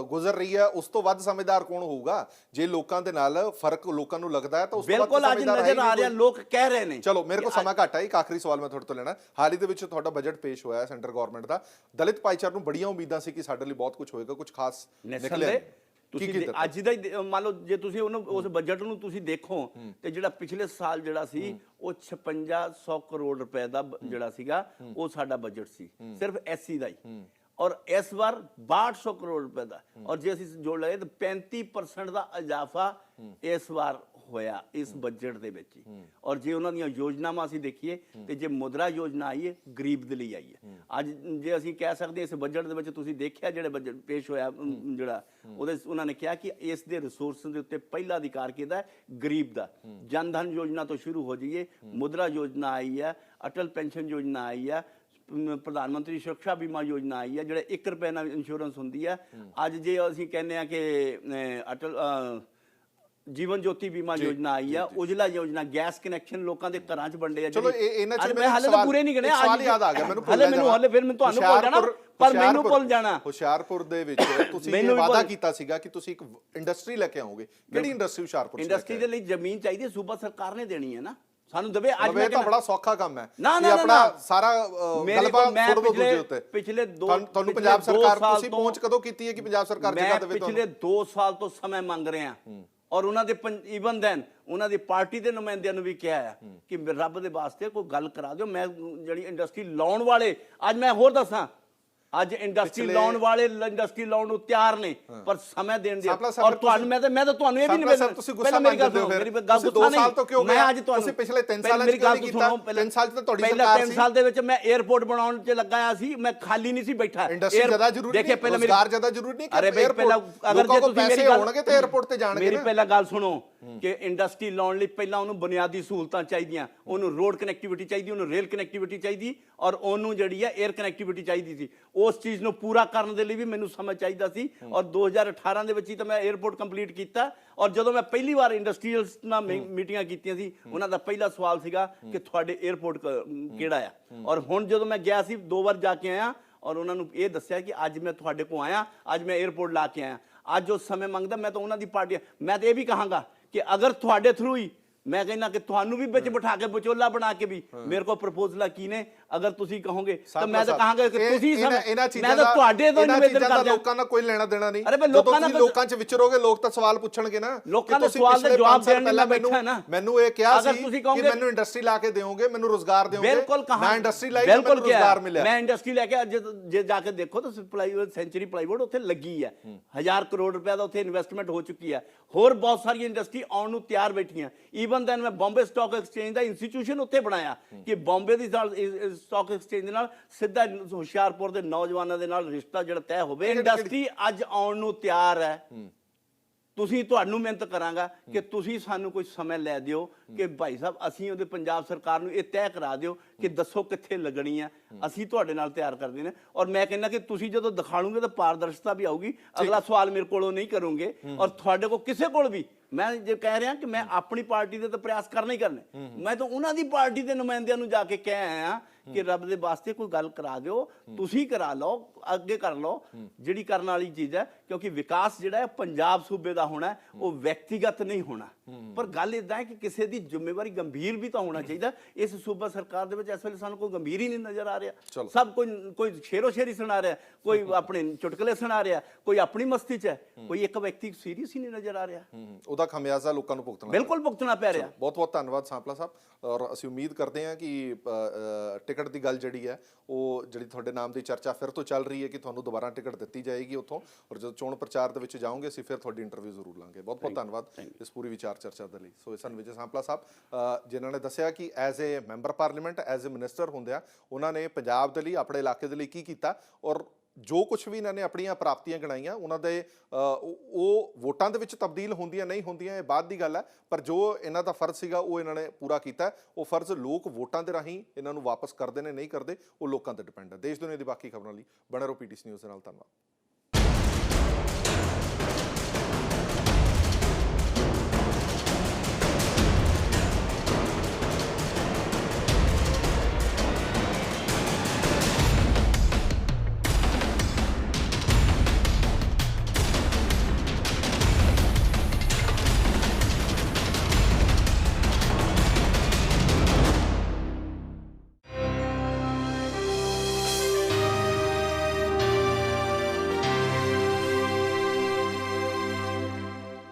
ਗੁਜ਼ਰ ਰਹੀ ਹੈ ਉਸ ਤੋਂ ਵੱਧ ਸਮਝਦਾਰ ਕੌਣ ਹੋਊਗਾ? ਜੇ ਲੋਕਾਂ ਦੇ ਨਾਲ ਫਰਕ ਲੋਕਾਂ ਨੂੰ ਲੱਗਦਾ ਹੈ ਤਾਂ ਉਸ ਤੋਂ ਵੱਧ ਬਿਲਕੁਲ ਅੱਜ ਨਜ਼ਰ ਆ ਰਿਹਾ, ਲੋਕ ਕਹਿ ਰਹੇ ਨੇ। ਚਲੋ ਮੇਰੇ ਕੋਲ ਸਮਾਂ ਘੱਟ ਹੈ, ਇੱਕ ਆਖਰੀ ਸਵਾਲ ਮੈਂ ਤੁਹਾਡੇ ਤੋਂ ਲੈਣਾ। ਹਾਲ ਹੀ ਦੇ ਵਿੱਚ ਤੁਹਾਡਾ ਬਜਟ ਪੇਸ਼ ਹੋਇਆ ਸੈਂਟਰ ਗਵਰਨਮੈਂਟ ਦਾ, ਦਲਿਤ ਭਾਈਚਾਰੇ ਨੂੰ ਬੜੀਆਂ ਉਮੀਦਾਂ ਸੀ ਕਿ ਸਾਡੇ ਲਈ ਬਹੁਤ ਕੁਝ ਹੋਏਗਾ, ਕੁਝ ਖਾਸ ਨਿਕਲਿਆ। ਤੁਸੀਂ ਅੱਜ ਦਾ ਹੀ ਮੰਨ ਲਓ, ਜੇ ਤੁਸੀਂ ਉਹਨੂੰ ਉਸ ਬਜਟ ਨੂੰ ਤੁਸੀਂ ਦੇਖੋ ਤੇ ਜਿਹੜਾ ਪਿਛਲੇ ਸਾਲ ਜਿਹੜਾ ਸੀ ਉਹ 5600 ਕਰੋੜ ਰੁਪਏ ਦਾ ਜਿਹੜਾ ਸੀਗਾ ਉਹ ਸਾਡਾ ਬਜਟ ਸੀ, ਸਿਰਫ ਐਸਸੀ ਦਾ ਹੀ। ਔਰ ਇਸ ਵਾਰ 6200 ਕਰੋੜ ਰੁਪਏ ਦਾ, ਔਰ ਜੇ ਅਸੀਂ ਜੋੜ ਲਈਏ ਤਾਂ 35% ਦਾ ਇਜ਼ਾਫਾ ਇਸ ਵਾਰ ਹੋਇਆ ਇਸ ਬਜਟ ਦੇ ਵਿੱਚ ਹੀ। ਔਰ ਜੇ ਉਹਨਾਂ ਦੀਆਂ ਯੋਜਨਾਵਾਂ ਅਸੀਂ ਦੇਖੀਏ ਤੇ ਜੇ ਮੁਦਰਾ ਯੋਜਨਾ ਆਈ ਹੈ ਗਰੀਬ ਦੇ ਲਈ ਆਈ ਹੈ। ਅੱਜ ਜੇ ਅਸੀਂ ਕਹਿ ਸਕਦੇ ਇਸ ਬਜਟ ਦੇ ਵਿੱਚ ਤੁਸੀਂ ਦੇਖਿਆ ਜਿਹੜੇ ਬਜਟ ਪੇਸ਼ ਹੋਇਆ ਜਿਹੜਾ ਉਹਦੇ ਉਹਨਾਂ ਨੇ ਕਿਹਾ ਕਿ ਇਸ ਦੇ ਰਿਸੋਰਸ ਦੇ ਉੱਤੇ ਪਹਿਲਾ ਅਧਿਕਾਰ ਕਿਹਦਾ ਹੈ? ਗਰੀਬ ਦਾ। ਜਨ ਧਨ ਯੋਜਨਾ ਤੋਂ ਸ਼ੁਰੂ ਹੋ ਜਾਈਏ, ਮੁਦਰਾ ਯੋਜਨਾ ਆਈ ਹੈ, ਅਟਲ ਪੈਨਸ਼ਨ ਯੋਜਨਾ ਆਈ ਹੈ, ਪ੍ਰਧਾਨ ਮੰਤਰੀ ਸੁਰੱਖਿਆ ਬੀਮਾ ਯੋਜਨਾ ਆਈ ਹੈ ਜਿਹੜੇ 1 ਰੁਪਏ ਨਾਲ ਇੰਸ਼ੋਰੈਂਸ ਹੁੰਦੀ ਹੈ। ਅੱਜ ਜੇ ਅਸੀਂ ਕਹਿੰਦੇ ਆ ਕਿ ਅਟਲ ਜੀਵਨ ਜੋਤੀ ਬੀਮਾ ਯੋਜਨਾ ਆਈ ਆ, ਉਜਲਾ ਯੋਜਨਾ, ਗੈਸ ਕਨੈਕਸ਼ਨ ਲੋਕਾਂ ਦੇ ਘਰਾਂ 'ਚ ਵੰਡੇ ਆ। ਚਲੋ ਇਹਨਾਂ 'ਚ ਮੈਂ ਹਾਲੇ ਤਾਂ ਪੂਰੇ ਨਹੀਂ ਗਣੇ, ਸਵਾਲ ਯਾਦ ਆ ਗਿਆ ਮੈਨੂੰ, ਹਾਲੇ ਮੈਨੂੰ ਹਾਲੇ ਫਿਰ ਮੈਂ ਤੁਹਾਨੂੰ ਭੁੱਲ ਜਾਣਾ, ਪਰ ਮੈਨੂੰ ਭੁੱਲ ਜਾਣਾ। ਹੁਸ਼ਿਆਰਪੁਰ ਦੇ ਵਿੱਚ ਤੁਸੀਂ ਇਹ ਵਾਅਦਾ ਕੀਤਾ ਸੀਗਾ ਕਿ ਤੁਸੀਂ ਇੱਕ ਇੰਡਸਟਰੀ ਲੈ ਕੇ ਆਓਗੇ, ਕਿਹੜੀ ਇੰਡਸਟਰੀ ਹੁਸ਼ਿਆਰਪੁਰ 'ਚ? ਇੰਡਸਟਰੀ ਦੇ ਲਈ ਜ਼ਮੀਨ ਚਾਹੀਦੀ ਹੈ, ਸੂਬਾ ਸਰਕਾਰ ਨੇ ਦੇਣੀ ਹੈ ਨਾ ਸਾਨੂੰ ਦਵੇ। ਅੱਜ ਮੈਂ ਤਾਂ ਬੜਾ ਸੌਖਾ ਕੰਮ ਹੈ ਕਿ ਆਪਣਾ ਸਾਰਾ ਗਲਬਾ ਛੋੜ ਦੋ ਦੂਜੇ ਉੱਤੇ। ਪਿਛਲੇ ਤੁਹਾਨੂੰ ਪੰਜਾਬ ਸਰਕਾਰ, ਤੁਸੀਂ ਪਹੁੰਚ ਕਦੋਂ ਕੀਤੀ ਹੈ ਕਿ ਪੰਜਾਬ ਸਰਕਾਰ ਜਗ੍ਹਾ ਦੇਵੇ ਤੁਹਾਨੂੰ? ਪਿਛਲੇ 2 ਸਾਲ ਤੋਂ ਸਮੇਂ ਮੰਗ ਰਹੇ ਆ, ਔਰ ਉਹਨਾਂ ਦੇ ਈਵਨ ਦੈਨ ਉਹਨਾਂ ਦੀ ਪਾਰਟੀ ਦੇ ਨੁਮਾਇੰਦਿਆਂ ਨੂੰ ਵੀ ਕਿਹਾ ਹੈ ਕਿ ਰੱਬ ਦੇ ਵਾਸਤੇ ਕੋਈ ਗੱਲ ਕਰਾ ਦਿਓ। ਮੈਂ ਜਿਹੜੀ ਇੰਡਸਟਰੀ ਲਾਉਣ ਵਾਲੇ, ਅੱਜ ਮੈਂ ਹੋਰ ਦੱਸਾਂ, ਅੱਜ ਇੰਡਸਟਰੀ ਲਾਉਣ ਵਾਲੇ ਇੰਡਸਟਰੀ ਲਾਉਣ ਨੂੰ ਤਿਆਰ ਨੇ, ਪਰ ਸਮੇਂ ਦੇਣ ਦੀ। ਔਰ ਤੁਹਾਨੂੰ ਮੈਂ ਤਾਂ ਤੁਹਾਨੂੰ ਇਹ ਵੀ ਨਹੀਂ ਪਹਿਲਾਂ ਮੇਰੀ ਗੱਲ ਸੁਣੋ, ਮੇਰੀ ਗੱਲ 2 ਸਾਲ ਤੋਂ ਕਿਉਂ ਮੈਂ ਅੱਜ ਤੁਹਾਨੂੰ ਤੁਸੀਂ ਪਿਛਲੇ 3 ਸਾਲਾਂ 'ਚ ਕਿਉਂ ਨਹੀਂ ਕੀਤਾ? 3 ਸਾਲ 'ਚ ਤਾਂ ਤੁਹਾਡੀ ਸਰਕਾਰ ਸੀ। 3 ਸਾਲ ਦੇ ਵਿੱਚ ਮੈਂ 에어ਪੋਰਟ ਬਣਾਉਣ 'ਚ ਲੱਗਾ ਆ ਸੀ, ਮੈਂ ਖਾਲੀ ਨਹੀਂ ਸੀ ਬੈਠਾ। ਇੰਡਸਟਰੀ ਜ਼ਿਆਦਾ ਜ਼ਰੂਰੀ ਨਹੀਂ, ਰੋਜ਼ਗਾਰ ਜ਼ਿਆਦਾ ਜ਼ਰੂਰੀ ਨਹੀਂ। ਅਰੇ ਬਈ ਪਹਿਲਾਂ ਅਗਰ ਜੇ ਤੁਸੀਂ ਪੈਸੇ ਹੋਣਗੇ ਤੇ 에어ਪੋਰਟ ਤੇ ਜਾਣਗੇ। ਮੇਰੀ ਪਹਿਲਾਂ ਗੱਲ ਸੁਣੋ ਕਿ ਇੰਡਸਟਰੀ ਲਾਉਣ ਲਈ ਪਹਿਲਾਂ ਉਹਨੂੰ ਬੁਨਿਆਦੀ ਸਹੂਲਤਾਂ ਚਾਹੀਦੀਆਂ, ਉਹਨੂੰ ਰੋਡ ਕਨੈਕਟੀਵਿਟੀ ਚਾਹੀਦੀ, ਉਹਨੂੰ ਰੇਲ ਕਨੈਕਟੀਵਿਟੀ ਚਾਹੀਦੀ, ਔਰ ਉਹਨੂੰ ਜਿਹੜੀ ਹੈ 에ਅਰ ਕਨੈਕਟੀਵਿਟੀ ਚਾਹੀਦੀ ਸੀ। ਉਸ ਚੀਜ਼ ਨੂੰ ਪੂਰਾ ਕਰਨ ਦੇ ਲਈ ਵੀ ਮੈਨੂੰ ਸਮਝ ਚਾਹੀਦਾ ਸੀ, ਔਰ 2018 ਦੇ ਵਿੱਚ ਹੀ ਤਾਂ ਮੈਂ 에ਅਰਪੋਰਟ ਕੰਪਲੀਟ ਕੀਤਾ। ਔਰ ਜਦੋਂ ਮੈਂ ਪਹਿਲੀ ਵਾਰ ਇੰਡਸਟਰੀਅਲਸ ਨਾਲ ਮੀਟਿੰਗਾਂ ਕੀਤੀਆਂ ਸੀ, ਉਹਨਾਂ ਦਾ ਪਹਿਲਾ ਸਵਾਲ ਸੀਗਾ ਕਿ ਤੁਹਾਡੇ 에ਅਰਪੋਰਟ ਕਿਹੜਾ ਆ। ਔਰ ਹੁਣ ਜਦੋਂ ਮੈਂ ਗਿਆ ਸੀ 2 ਵਾਰ ਜਾ ਕੇ ਆਇਆ, ਔਰ ਉਹਨਾਂ ਨੂੰ ਇਹ ਦੱਸਿਆ ਕਿ ਅੱਜ ਮੈਂ ਤੁਹਾਡੇ ਕੋਲ ਆਇਆ, ਅੱਜ ਮੈਂ 에ਅਰਪੋਰਟ ਲਾ ਕੇ ਆਇਆ। ਅੱਜ ਉਹ ਸਮੇਂ ਮੰਗਦਾ, ਮੈਂ ਤਾਂ ਉਹਨਾਂ ਦੀ ਪਾਰਟੀ, ਮੈਂ ਤਾਂ ਇਹ ਵੀ ਕਹਾਂਗਾ ਕਿ ਅਗਰ ਤੁਹਾਡੇ ਥਰੂ ਹੀ, ਮੈਂ ਕਹਿੰਦਾ ਕਿ ਤੁਹਾਨੂੰ ਵੀ ਵਿੱਚ ਬਿਠਾ ਕੇ ਵਿਚੋਲਾ ਬਣਾ ਕੇ ਵੀ ਮੇਰੇ ਕੋਲ ਪ੍ਰਪੋਜ਼ਲਾਂ ਕੀ ਨੇ, ਅਗਰ ਤੁਸੀਂ ਕਹੋਗੇ ਤਾਂ ਮੈਂ ਤਾਂ ਕਹਾਂਗਾ ਕਿ ਤੁਸੀਂ ਮੈਂ ਤਾਂ ਤੁਹਾਡੇ ਤੋਂ ਨਿਵੇਦਨ ਕਰਦਾ। ਲੋਕਾਂ ਨਾਲ ਕੋਈ ਲੈਣਾ ਦੇਣਾ ਨਹੀਂ। ਅਰੇ ਲੋਕਾਂ 'ਚ ਵਿਚਰੋਗੇ, ਲੋਕ ਤਾਂ ਸਵਾਲ ਪੁੱਛਣਗੇ ਨਾ। ਲੋਕਾਂ ਦੇ ਸਵਾਲ ਦੇ ਜਵਾਬ ਦੇਣ ਲਈ ਬੈਠਾ ਨਾ। ਮੈਨੂੰ ਇਹ ਕਿਹਾ ਸੀ ਕਿ ਮੈਨੂੰ ਇੰਡਸਟਰੀ ਲਾ ਕੇ ਦਿਓਗੇ, ਮੈਨੂੰ ਰੋਜ਼ਗਾਰ ਦਿਓਗੇ। ਬਿਲਕੁਲ ਕਹਾ, ਮੈਂ ਇੰਡਸਟਰੀ ਲਾਈ, ਮੈਨੂੰ ਰੋਜ਼ਗਾਰ ਮਿਲਿਆ। ਮੈਂ ਇੰਡਸਟਰੀ ਲੈ ਕੇ ਜੇ ਜਾ ਕੇ ਦੇਖੋ ਤਾਂ ਸੈਂਚੁਰੀ ਪਲਾਈਵੁੱਡ ਉੱਥੇ ਲੱਗੀ ਹੈ, 1000 ਕਰੋੜ ਰੁਪਏ ਦਾ ਉੱਥੇ ਇਨਵੈਸਟਮੈਂਟ ਹੋ ਚੁੱਕੀ ਹੈ। ਹੋਰ ਬਹੁਤ ਸਾਰੀਆਂ ਇੰਡਸਟਰੀ ਆਉਣ ਨੂੰ ਤਿਆਰ ਬੈਠੀਆਂ। ਈਵਨ ਦੈਨ ਮੈਂ ਬੰਬੇ ਸਟਾਕ ਐਕਸਚੇਂਜ ਦਾ ਇੰਸਟੀਟਿਊਸ਼ਨ ਉੱਥੇ ਬਣਾਇਆ ਕਿ ਬੰਬੇ ਦੀ ਸਟਾਕ ਐਕਸਚੇਂਜ ਦੇ ਨਾਲ ਸਿੱਧਾ ਹੁਸ਼ਿਆਰਪੁਰ ਦੇ ਨੌਜਵਾਨਾਂ ਦੇ ਨਾਲ ਰਿਸ਼ਤਾ ਜਿਹੜਾ ਤੈਅ ਹੋਵੇ। ਇੰਡਸਟਰੀ ਅੱਜ ਆਉਣ ਨੂੰ ਤਿਆਰ ਹੈ। ਤੁਸੀਂ ਤੁਹਾਨੂੰ ਮਿਹਨਤ ਕਰਾਂਗਾ ਕਿ ਤੁਸੀਂ ਸਾਨੂੰ ਕੋਈ ਸਮੇਂ ਲੈ ਦਿਓ ਕਿ ਭਾਈ ਸਾਹਿਬ ਅਸੀਂ ਉਹਦੇ ਪੰਜਾਬ ਸਰਕਾਰ ਨੂੰ ਇਹ ਤੈਅ ਕਰਾ ਦਿਓ ਕਿ ਦੱਸੋ ਕਿੱਥੇ ਲੱਗਣੀ ਆ, ਅਸੀਂ ਤੁਹਾਡੇ ਨਾਲ ਤਿਆਰ ਕਰਦੇ ਨੇ। ਔਰ ਮੈਂ ਕਹਿੰਦਾ ਕਿ ਤੁਸੀਂ ਜਦੋਂ ਦਿਖਾਣੋਗੇ ਤਾਂ ਪਾਰਦਰਸ਼ਤਾ ਵੀ ਆਊਗੀ। ਅਗਲਾ ਸਵਾਲ ਮੇਰੇ ਕੋਲੋਂ ਨਹੀਂ ਕਰੋਗੇ, ਔਰ ਤੁਹਾਡੇ ਕੋਲ ਕਿਸੇ ਕੋਲ ਵੀ। ਮੈਂ ਜੇ ਕਹਿ ਰਿਹਾ ਕਿ ਮੈਂ ਆਪਣੀ ਪਾਰਟੀ ਦੇ ਤਾਂ ਪ੍ਰਯਾਸ ਕਰਨੇ ਹੀ ਕਰਨੇ, ਮੈਂ ਤਾਂ ਉਹਨਾਂ ਦੀ ਪਾਰਟੀ ਦੇ ਨੁਮਾਇੰਦਿਆਂ ਨੂੰ ਜਾ ਕੇ ਕਹਿ ਆਇਆ ਕਿ ਰੱਬ ਦੇ ਵਾਸਤੇ ਕੋਈ ਗੱਲ ਕਰਾ ਦਿਓ, ਤੁਸੀਂ ਕਰਾ ਲਓ, ਅੱਗੇ ਕਰ ਲਓ ਜਿਹੜੀ ਕਰਨ ਵਾਲੀ ਚੀਜ਼ ਹੈ। ਕਿਉਂਕਿ ਵਿਕਾਸ ਜਿਹੜਾ ਹੈ ਪੰਜਾਬ ਸੂਬੇ ਦਾ ਹੋਣਾ, ਉਹ ਵਿਅਕਤੀਗਤ ਨਹੀਂ ਹੋਣਾ। ਪਰ ਗੱਲ ਇਦਾਂ ਹੈ ਕਿ ਕਿਸੇ ਦੀ ਜ਼ਿੰਮੇਵਾਰੀ ਗੰਭੀਰ ਵੀ ਤਾਂ ਹੋਣਾ ਚਾਹੀਦਾ। ਇਸ ਸੂਬਾ ਸਰਕਾਰ ਦੇ ਵਿੱਚ ਇਸ ਵੇਲੇ ਸਾਨੂੰ ਕੋਈ ਗੰਭੀਰ ਹੀ ਨਹੀਂ ਨਜ਼ਰ ਆ ਰਿਹਾ। ਸਭ ਕੋਈ ਸ਼ੇਰੋ ਸ਼ੇਰੀ ਸੁਣਾ ਰਿਹਾ, ਕੋਈ ਆਪਣੇ ਚੁਟਕਲੇ ਸੁਣਾ ਰਿਹਾ, ਕੋਈ ਆਪਣੀ ਮਸਤੀ 'ਚ ਹੈ, ਕੋਈ ਇੱਕ ਵਿਅਕਤੀ ਸੀਰੀਅਸ ਹੀ ਨਹੀਂ ਨਜ਼ਰ ਆ ਰਿਹਾ। ਉਹਦਾ ਖਮਿਆਜ਼ਾ ਲੋਕਾਂ ਨੂੰ ਭੁਗਤਣਾ, ਬਿਲਕੁਲ ਭੁਗਤਣਾ ਪੈ ਰਿਹਾ। ਬਹੁਤ ਬਹੁਤ ਧੰਨਵਾਦ ਸਾਂਪਲਾ ਸਾਹਿਬ। ਔਰ ਅਸੀਂ ਉਮੀਦ ਕਰਦੇ ਹਾਂ ਕਿ ਟਿਕਟ ਦੀ ਗੱਲ ਜਿਹੜੀ ਹੈ ਉਹ ਜਿਹੜੀ ਤੁਹਾਡੇ ਨਾਮ ਦੀ ਚਰਚਾ ਫਿਰ ਤੋਂ ਚੱਲ ਰਹੀ ਹੈ ਕਿ ਤੁਹਾਨੂੰ ਦੁਬਾਰਾ ਟਿਕਟ ਦਿੱਤੀ ਜਾਏਗੀ ਉੱਥੋਂ। ਔਰ ਜਦੋਂ ਚੋਣ ਪ੍ਰਚਾਰ ਦੇ ਵਿੱਚ ਜਾਓਗੇ ਅਸੀਂ ਫਿਰ ਤੁਹਾਡੀ ਇੰਟਰਵਿਊ ਜ਼ਰੂਰ ਲਾਂਗੇ। ਬਹੁਤ ਬਹੁਤ ਧੰਨਵਾਦ ਇਸ ਪੂਰੀ ਵਿਚਾਰ ਵਿਚਾਰ ਚਰਚਾ ਦੇ ਲਈ। ਸੋ ਇਹ ਸਨ ਵਿਜੇ ਸਾਂਪਲਾ ਸਾਹਿਬ, ਜਿਨ੍ਹਾਂ ਨੇ ਦੱਸਿਆ ਕਿ as a member parliament, as a minister ਹੁੰਦਿਆਂ ਉਹਨਾਂ ਨੇ ਪੰਜਾਬ ਦੇ ਲਈ, ਆਪਣੇ ਇਲਾਕੇ ਦੇ ਲਈ ਕੀ ਕੀਤਾ, ਔਰ ਜੋ ਕੁਛ ਵੀ ਇਹਨਾਂ ਨੇ ਆਪਣੀਆਂ ਪ੍ਰਾਪਤੀਆਂ ਗਿਣਾਈਆਂ ਉਹਨਾਂ ਦੇ ਉਹ ਵੋਟਾਂ ਦੇ ਵਿੱਚ ਤਬਦੀਲ ਹੁੰਦੀਆਂ ਨਹੀਂ ਹੁੰਦੀਆਂ ਇਹ ਬਾਅਦ ਦੀ ਗੱਲ ਹੈ, ਪਰ ਜੋ ਇਹਨਾਂ ਦਾ ਫਰਜ਼ ਸੀਗਾ ਉਹ ਇਹਨਾਂ ਨੇ ਪੂਰਾ ਕੀਤਾ। ਉਹ ਫਰਜ਼ ਲੋਕ ਵੋਟਾਂ ਦੇ ਰਾਹੀਂ ਇਹਨਾਂ ਨੂੰ ਵਾਪਸ ਕਰਦੇ ਨੇ ਨਹੀਂ ਕਰਦੇ, ਉਹ ਲੋਕਾਂ ਤੇ ਡਿਪੈਂਡ ਹੈ। ਦੇਸ਼ ਦੁਨੀਆ ਦੀ ਬਾਕੀ ਖਬਰਾਂ ਲਈ ਬਣੇ ਰਹੋ PTC ਨਿਊਜ਼ ਦੇ ਨਾਲ। ਧੰਨਵਾਦ।